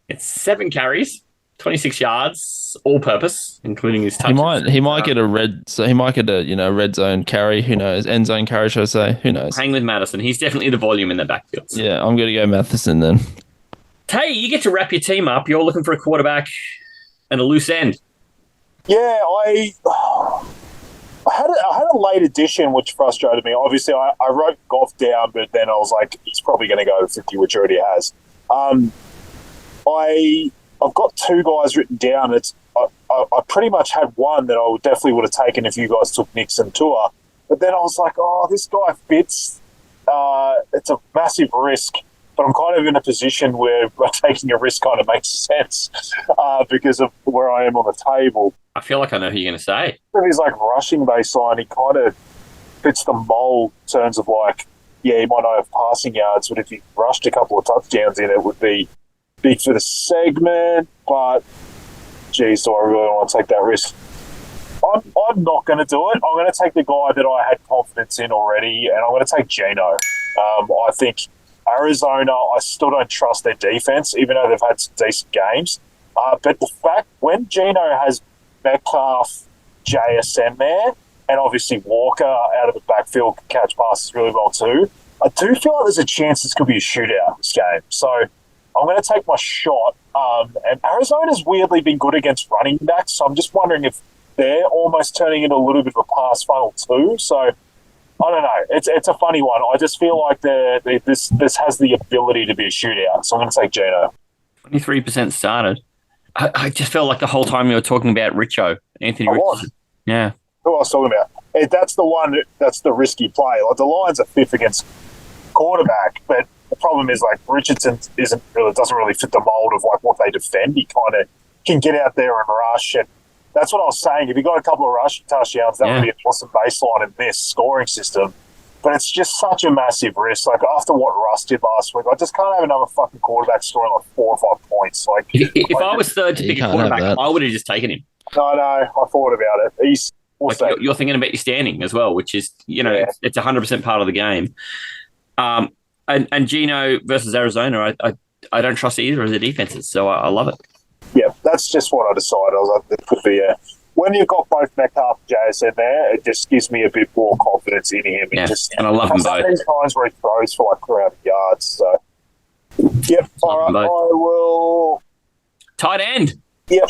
It's 7 carries, 26 yards, all purpose, including his touches. He might get a red. So he might get a red zone carry. Who knows? End zone carry, should I say? Who knows? Hang with Madison. He's definitely the volume in the backfield. Yeah, I'm going to go Matheson then. Tay, you get to wrap your team up. You're looking for a quarterback and a loose end. Yeah, I had a late addition, which frustrated me. Obviously, I wrote Goff down, but then I was like, he's probably going to go 50, which he already has. I've got 2 guys written down. I pretty much had one that I definitely would have taken if you guys took Nixon Tour. But then I was like, this guy fits. It's a massive risk. but I'm kind of in a position where taking a risk kind of makes sense because of where I am on the table. I feel like I know who you're going to say. If he's like rushing baseline, he kind of fits the mold in terms of like, yeah, he might not have passing yards, but if he rushed a couple of touchdowns in, it would be big for the segment. But, geez, do I really want to take that risk? I'm not going to do it. I'm going to take the guy that I had confidence in already, and I'm going to take Geno. I think Arizona, I still don't trust their defense, even though they've had some decent games. But the fact, when Geno has Metcalf, JSN there, and obviously Walker out of the backfield can catch passes really well too, I do feel like there's a chance this could be a shootout this game. So I'm going to take my shot. And Arizona's weirdly been good against running backs, so I'm just wondering if they're almost turning into a little bit of a pass funnel too. So I don't know. It's a funny one. I just feel like this has the ability to be a shootout. So I'm going to take Geno. 23% started. I just felt like the whole time you were talking about Anthony Richardson. Yeah. Who I was talking about? That's the one. That's the risky play. Like the Lions are fifth against quarterback, but the problem is like Richardson doesn't really fit the mold of like what they defend. He kind of can get out there and rush, and that's what I was saying. If you got a couple of rushing touchdowns, that would be an awesome baseline in this scoring system. But it's just such a massive risk. Like after what Russ did last week, I just can't have another fucking quarterback scoring like 4 or 5 points. Like if I was third to pick a quarterback, I would have just taken him. No, I thought about it. You're thinking about your standing as well, which is, it's 100% part of the game. And Geno versus Arizona, I don't trust either of the defenses, so I love it. Yeah, that's just what I decided. I was like, it could be when you've got both Metcalf and JSN there, it just gives me a bit more confidence in him. And I love them both. These times where he throws for like 300 yards. So, yep, all right, I will. Tight end. Yep.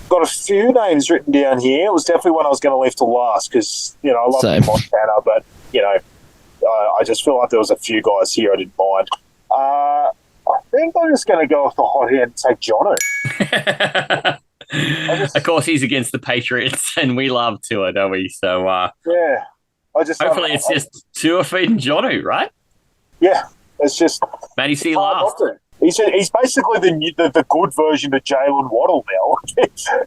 Got a few names written down here. It was definitely one I was going to leave to last because, I love Montana, but, I just feel like there was a few guys here I didn't mind. I think I'm just going to go off the hot hand and take Jono. Of course, he's against the Patriots, and we love Tua, don't we? So, yeah. Hopefully it's just Tua feeding Jono, right? Yeah. It's just... Matty C last. He's basically the good version of Jalen Waddle now.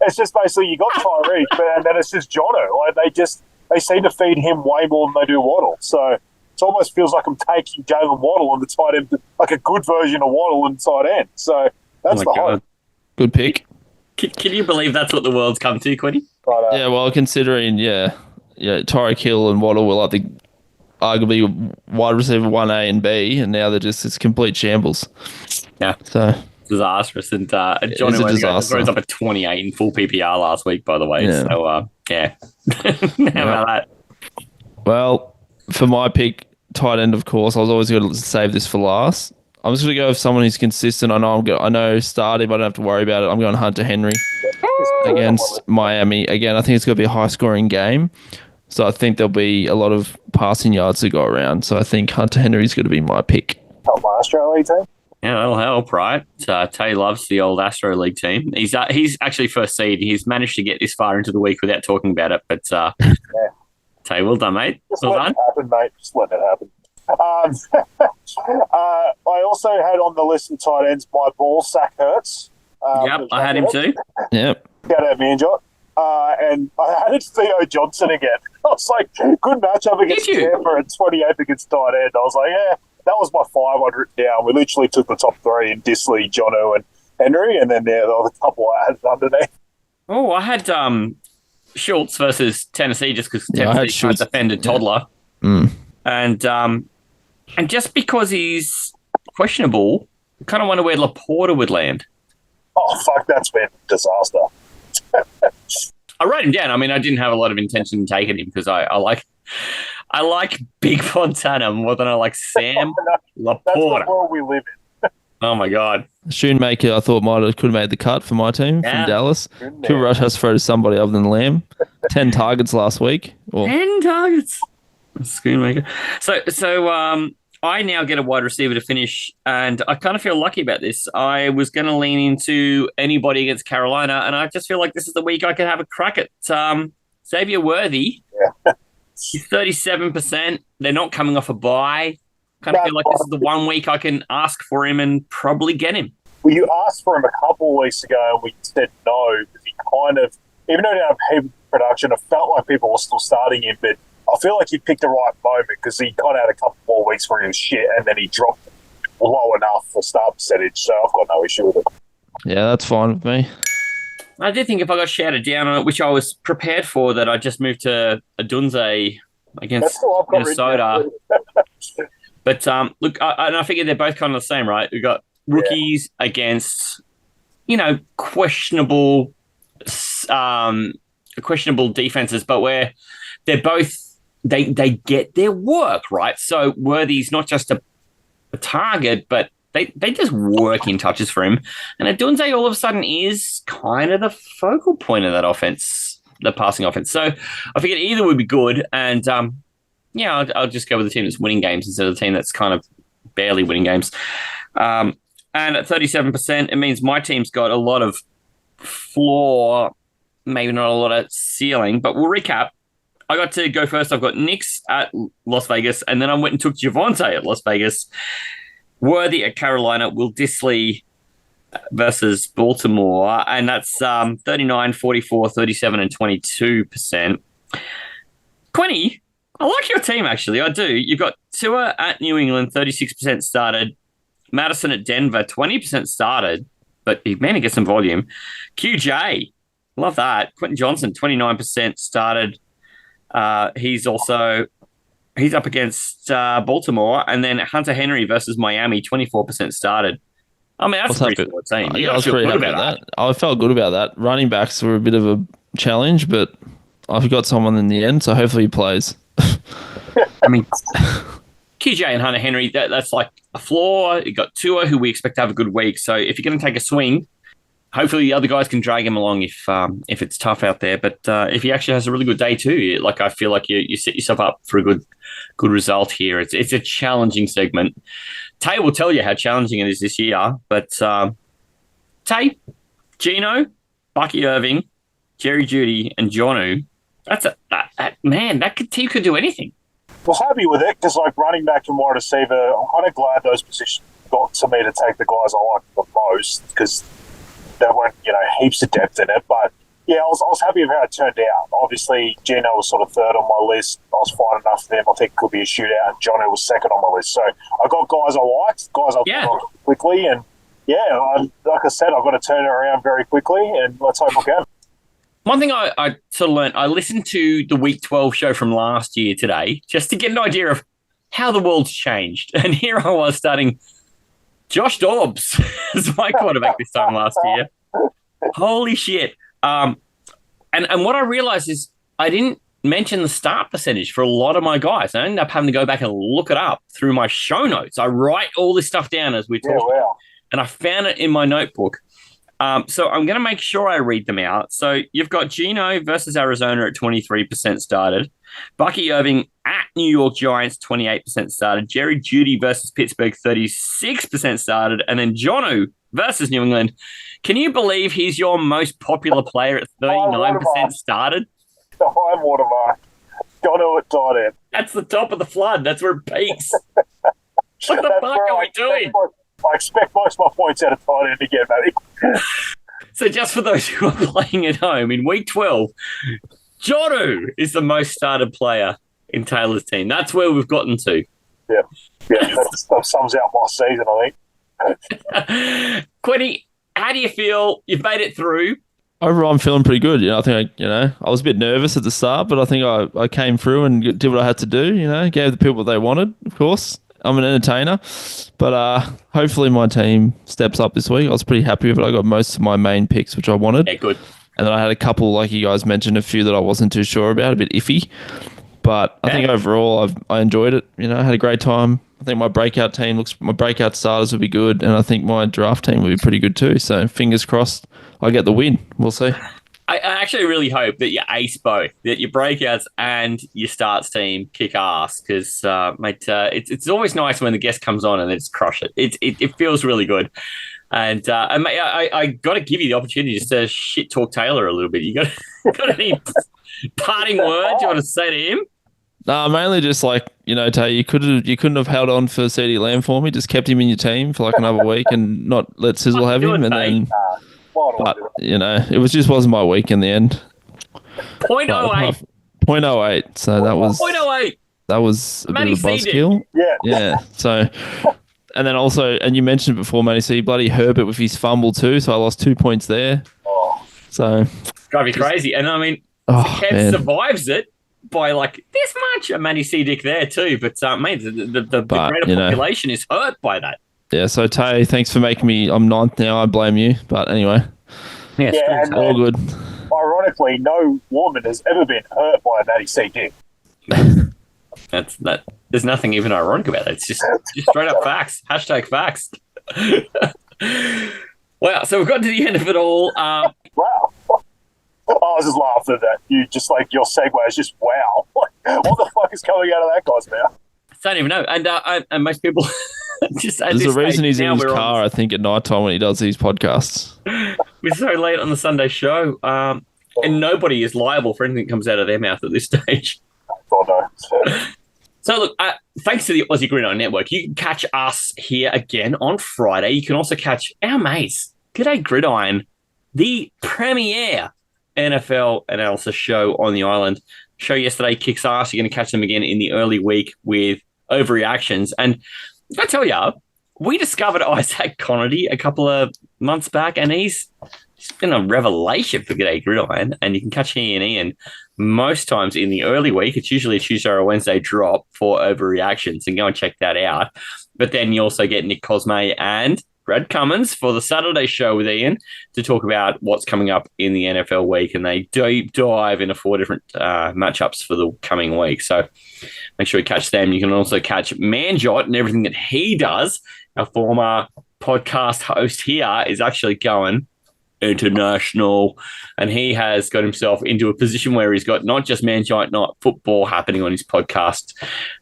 It's just basically you got Tyreek, and then it's just Jono. Like they seem to feed him way more than they do Waddle. So it almost feels like I'm taking Jalen Waddle on the tight end, like a good version of Waddle in tight end. So that's the hope. Good pick. Can you believe that's what the world's come to, Quinny? Right, yeah, well, considering, Tyreek Hill and Waddle were like arguably wide receiver 1A and B, and now it's complete shambles. Yeah. So disastrous. And John throws up a 28 in full PPR last week, by the way. Yeah. So, How about that? Well, for my pick, tight end, of course, I was always going to save this for last. I'm just going to go with someone who's consistent. I know starting, but I don't have to worry about it. I'm going Hunter Henry against Miami. Again, I think it's going to be a high-scoring game. So I think there'll be a lot of passing yards to go around. So I think Hunter Henry's going to be my pick. Help my Astro League team. Yeah, that'll help, right? Tay loves the old Astro League team. He's actually first seed. He's managed to get this far into the week without talking about it. But Tay, well done, mate. Just let it happen, mate. Just let it happen. I also had on the list of tight ends my ball sack Hurts. Yep, I had him too. Yep. Shout out Manjot. And I added Theo Johnson again. I was like, good matchup against Tampa and 28 against tight end. I was like, that was my 5 I'd written down. We literally took the top 3 in Disley, Jono, and Henry, and then there was a couple I added underneath. Oh, I had Schultz versus Tennessee just because Tennessee defended Toddler. Mm. And just because he's questionable, I kind of wonder where Laporta would land. Oh, fuck, that's been a disaster. I wrote him down. I mean, I didn't have a lot of intention in taking him because I like Big Fontana more than I like Sam Laporta. That's the world we live in. Oh, my God. Schoonmaker, I thought could have made the cut for my team from Dallas. Cooper Rush has to throw to somebody other than Lamb. 10 targets last week. 10 targets. Schoonmaker. So I now get a wide receiver to finish, and I kind of feel lucky about this. I was going to lean into anybody against Carolina, and I just feel like this is the week I could have a crack at Xavier Worthy. Yeah. He's 37%. They're not coming off a bye. kind of feel like this is the 1 week I can ask for him and probably get him. Well, you asked for him a couple of weeks ago and we said no because he kind of, even though he didn't have heavy production, it felt like people were still starting him, but I feel like he picked the right moment because he kind of had a couple more weeks where he was shit and then he dropped low enough for start percentage, so I've got no issue with it. Yeah, that's fine with me. I did think if I got shouted down on it, which I was prepared for, that I just moved to a Dunze against Minnesota. But look, I figured they're both kind of the same, right? We've got rookies against, questionable defenses, but where they're both they get their work, right? So Worthy's not just a target, but they just work in touches for him. And Adunze all of a sudden is kind of the focal point of that offense, the passing offense. So I figured either would be good. And I'll just go with the team that's winning games instead of the team that's kind of barely winning games. And at 37%, it means my team's got a lot of floor, maybe not a lot of ceiling, but we'll recap. I got to go first. I've got Knicks at Las Vegas, and then I went and took Javonte at Las Vegas. Worthy at Carolina, Will Dissly versus Baltimore, and that's 39, 44, 37, and 22%. Quinny, I like your team, actually. I do. You've got Tua at New England, 36% started. Madison at Denver, 20% started, but he managed to get some volume. QJ, love that. Quentin Johnson, 29% started. He's up against Baltimore, and then Hunter Henry versus Miami, 24% started. I mean, that's a pretty good team. I was pretty happy about that. I felt good about that. Running backs were a bit of a challenge, but I've got someone in the end, so hopefully he plays. I mean, QJ and Hunter Henry, that's like a floor. You got Tua, who we expect to have a good week. So if you're going to take a swing, hopefully the other guys can drag him along if it's tough out there. But if he actually has a really good day too, like I feel like you set yourself up for a good result here. It's a challenging segment. Tay will tell you how challenging it is this year. But Tay, Gino, Bucky Irving, Jerry Jeudy, and Jonnu. That team could do anything. Well, happy with it because, like, running back and wide receiver, I'm kind of glad those positions got to me to take the guys I like the most because there weren't, heaps of depth in it. But, yeah, I was happy with how it turned out. Obviously, Gino was sort of third on my list. I was fine enough for them. I think it could be a shootout. And Johnny was second on my list. So I got guys I liked, guys I got quickly. And, like I said, I've got to turn it around very quickly, and let's hope I can. One thing I sort of learned, I listened to the Week 12 show from last year today just to get an idea of how the world's changed. And here I was starting Josh Dobbs as my quarterback this time last year. Holy shit. And what I realized is I didn't mention the start percentage for a lot of my guys. I ended up having to go back and look it up through my show notes. I write all this stuff down as we talk. Yeah, wow. And I found it in my notebook. So I'm going to make sure I read them out. So you've got Gino versus Arizona at 23% started. Bucky Irving at New York Giants, 28% started. Jerry Jeudy versus Pittsburgh, 36% started. And then Jonnu versus New England. Can you believe he's your most popular player at 39% started? The high watermark. Jonnu at tight end. That's the top of the flood. That's where it peaks. What the fuck are we doing? I expect most of my points out of tight end again, maybe. So just for those who are playing at home, in Week 12, Jonnu is the most started player in Taylor's team. That's where we've gotten to. Yeah, that sums out my season, I think. Quinny, how do you feel? You've made it through. Overall, I'm feeling pretty good. I think I was a bit nervous at the start, but I think I came through and did what I had to do. Gave the people what they wanted, of course. I'm an entertainer, but hopefully my team steps up this week. I was pretty happy with it. I got most of my main picks, which I wanted. Yeah, good. And then I had a couple, like you guys mentioned, a few that I wasn't too sure about, a bit iffy. But I think overall I enjoyed it. I had a great time. I think my breakout starters will be good, and I think my draft team will be pretty good too. So fingers crossed I get the win. We'll see. I actually really hope that you ace both, that your breakouts and your starts team kick ass, because, mate, it's always nice when the guest comes on and it's crush it. It feels really good. And mate, I got to give you the opportunity just to shit talk Taylor a little bit. You got any parting words you want to say to him? No, mainly just like, Tay, you couldn't have held on for CD Lamb for me, just kept him in your team for like another week and not let Sizzle have him. And then, but, it wasn't my week in the end. 0.08. 0.08. So that was 0.08. That was a Matty bit of a C buzzkill. Yeah. So, and then also, and you mentioned it before, Matty C, bloody Herbert with his fumble too. So I lost 2 points there. So drive you crazy. And I mean, Kev survives it by like this much. A Matty C dick there too. But mate, the greater population is hurt by that. Yeah. So Tay, thanks for making me. I'm 9th now. I blame you. But anyway, and all good. Ironically, no woman has ever been hurt by a Matty C dick. That. There's nothing even ironic about it. It's just straight up facts. Hashtag facts. Wow. So we've got to the end of it all. Wow. I was just laughing at that. You just like your segue is just wow. What the fuck is coming out of that guy's mouth? Don't even know. And most people just at there's this a reason stage, he's in his car. I think at night time when he does these podcasts. We're so late on the Sunday show, and nobody is liable for anything that comes out of their mouth at this stage. Oh no. So, look, thanks to the Aussie Gridiron Network, you can catch us here again on Friday. You can also catch our mates, G'day Gridiron, the premier NFL analysis show on the island. Show yesterday kicks ass. You're going to catch them again in the early week with overreactions. And I tell you, we discovered Isaac Connerty a couple of months back, and he's been a revelation for G'day Gridiron. And you can catch he and Ian most times in the early week. It's usually a Tuesday or a Wednesday drop for overreactions, and go and check that out. But then you also get Nick Cosme and Brad Cummins for the Saturday show with Ian to talk about what's coming up in the NFL week, and they deep dive into 4 different matchups for the coming week. So make sure you catch them. You can also catch Manjot and everything that he does. Our former podcast host here is actually going international, and he has got himself into a position where he's got not just Manjot, not football happening on his podcast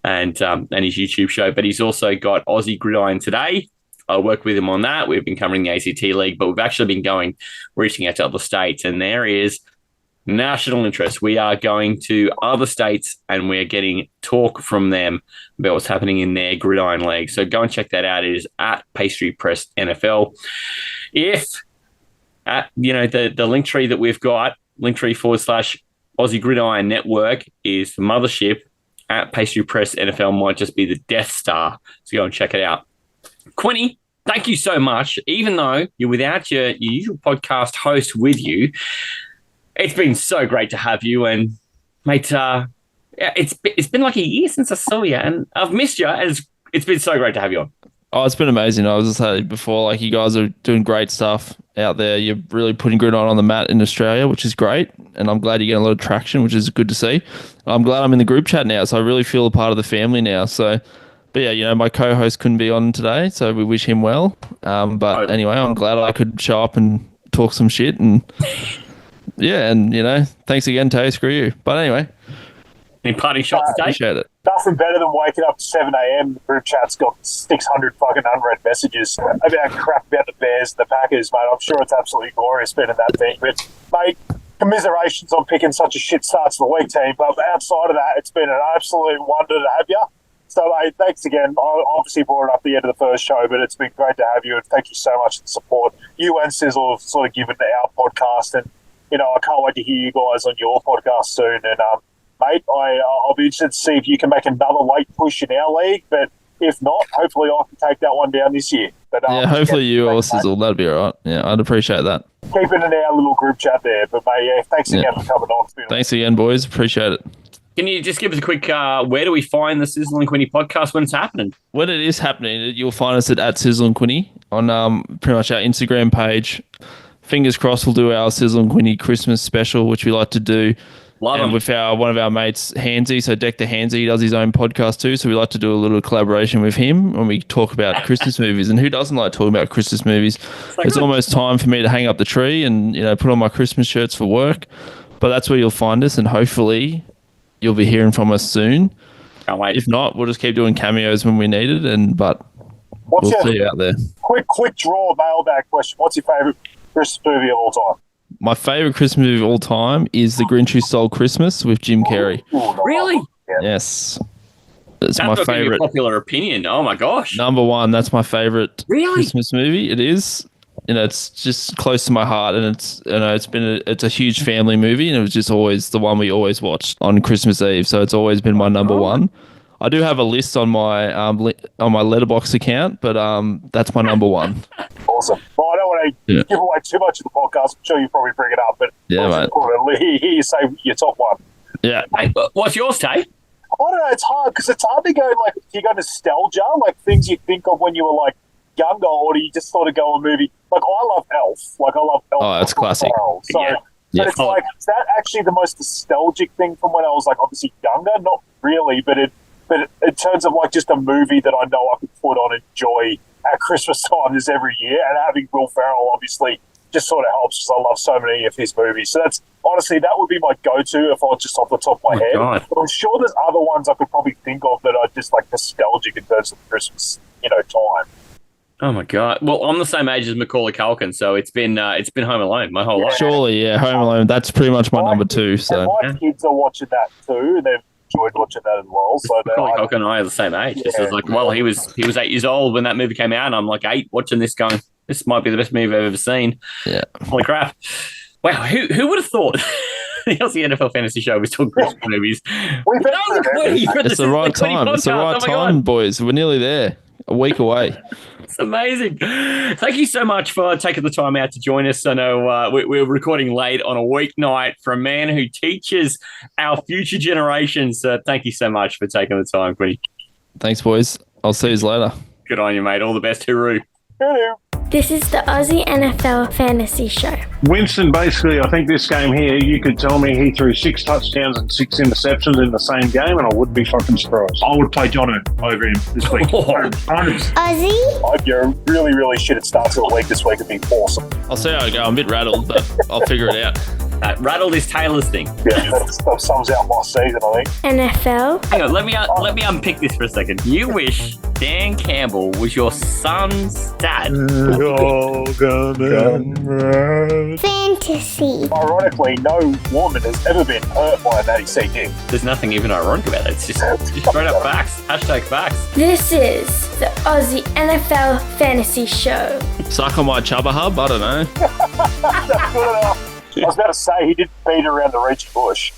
and his YouTube show, but he's also got Aussie Gridiron Today. I work with him on that. We've been covering the ACT League, but we've actually been reaching out to other states, and there is national interest. We are going to other states, and we're getting talk from them about what's happening in their Gridiron League. So go and check that out. It is at Pastry Press NFL. If at the link tree that we've got, linktree / Aussie Gridiron Network is the mothership. At Pastry Press NFL might just be the Death Star. So go and check it out. Quinny, thank you so much. Even though you're without your usual podcast host with you, it's been so great to have you. And mate, it's been like a year since I saw you, and I've missed you. And it's been so great to have you on. Oh, it's been amazing. I was just saying before, like, you guys are doing great stuff out there. You're really putting Gridiron on the mat in Australia, which is great. And I'm glad you're getting a lot of traction, which is good to see. I'm glad I'm in the group chat now, so I really feel a part of the family now. So, but yeah, my co-host couldn't be on today, so we wish him well. But anyway, I'm glad I could show up and talk some shit. And yeah, and thanks again, Tay. Screw you. But anyway. Any parting shots, Tay? Appreciate it. Nothing better than waking up at 7 a.m. The group chat's got 600 fucking unread messages about crap about the Bears and the Packers, mate. I'm sure it's absolutely glorious being in that thing. But, mate, commiserations on picking such a shit start to the week, team. But outside of that, it's been an absolute wonder to have you. So, mate, thanks again. I obviously brought it up at the end of the first show, but it's been great to have you. And thank you so much for the support you and Sizzle have sort of given to our podcast. And, I can't wait to hear you guys on your podcast soon. And, mate, I'll be interested to see if you can make another late push in our league, but if not, hopefully I can take that one down this year. But yeah, hopefully you or Sizzle, that'd be all right. Yeah, I'd appreciate that. Keep it in our little group chat there, but mate, yeah, thanks again for coming on. Thanks again, boys. Appreciate it. Can you just give us a quick, where do we find the Sizzle and Quinny podcast when it's happening? When it is happening, you'll find us at Sizzle and Quinny on pretty much our Instagram page. Fingers crossed we'll do our Sizzle and Quinny Christmas special, which we like to do. With one of our mates, Hansy, so Deck the Hansy, he does his own podcast too, so we like to do a little collaboration with him when we talk about Christmas movies. And who doesn't like talking about Christmas movies? It's almost time for me to hang up the tree and put on my Christmas shirts for work. But that's where you'll find us, and hopefully you'll be hearing from us soon. Can't wait. If not, we'll just keep doing cameos when we need it. But we'll see you out there. Quick draw mailbag question. What's your favourite Christmas movie of all time? My favourite Christmas movie of all time is The Grinch Who Stole Christmas with Jim Carrey. Really? Yeah. Yes. It's That's my not gonna be a favorite. popular opinion. Oh my gosh. Number one, that's my favorite Really? Christmas movie. It is. It's just close to my heart, and it's a huge family movie, and it was just always the one we always watched on Christmas Eve. So it's always been my number one. I do have a list on my on my Letterboxd account, but that's my number one. Awesome. Well, I don't want to give away too much of the podcast. I'm sure you probably bring it up, but Yeah, mate. hear you say your top one. Yeah. Hey, what's yours, Tay? I don't know. It's hard because it's hard to go like if you go nostalgia, like things you think of when you were like younger, or do you just sort of go a movie? Like I love Elf. Like I love Elf. Oh, it's classic. So, Yeah. but it's like, is that actually the most nostalgic thing from when I was like obviously younger? Not really, but in terms of like just a movie that I know I could put on and enjoy at Christmas time is every year, and having Will Ferrell obviously just sort of helps because I love so many of his movies. So that's honestly that would be my go-to if I was just off the top of my head. God. But I'm sure there's other ones I could probably think of that are just like nostalgic in terms of Christmas, time. Oh my god! Well, I'm the same age as Macaulay Culkin, so it's been Home Alone my whole life. Surely, yeah. Home Alone. That's pretty much my number two. And So my kids are watching that too, and they've enjoyed watching that as well. So Macaulay Culkin and I are the same age. It's just like, well, he was 8 years old when that movie came out, and I'm like 8 watching this, going, this might be the best movie I've ever seen. yeah. Holy crap! Wow, who would have thought? The Aussie NFL Fantasy Show was talking Christmas movies. We've been No, It's the right time. It's the right time, boys. We're nearly there. A week away. It's amazing. Thank you so much for taking the time out to join us. I know we're recording late on a weeknight for a man who teaches our future generations. Thank you so much for taking the time, Quinny. Thanks, boys. I'll see you later. Good on you, mate. All the best. Hooroo. This is the Aussie NFL Fantasy Show. Winston, basically, I think this game here, you could tell me he threw 6 touchdowns and 6 interceptions in the same game, and I wouldn't be fucking surprised. I would play Jono over him this week. Oh. 100%. Aussie? I'd go really, really shit at start to the week this week. It'd be awesome. I'll see how I go. I'm a bit rattled, but I'll figure it out. Rattled is Taylor's thing. Yeah, that sums out my season, I think. NFL? Hang on, let me unpick this for a second. You wish Dan Campbell was your son's dad. Fantasy. Ironically, no woman has ever been hurt by a Matty C. Dick. There's nothing even ironic about it. It's just straight up facts. Hashtag facts. This is the Aussie NFL Fantasy Show. Suck on my Chubba Hub? I don't know. That's good enough. I was about to say he did beat around the reach bush.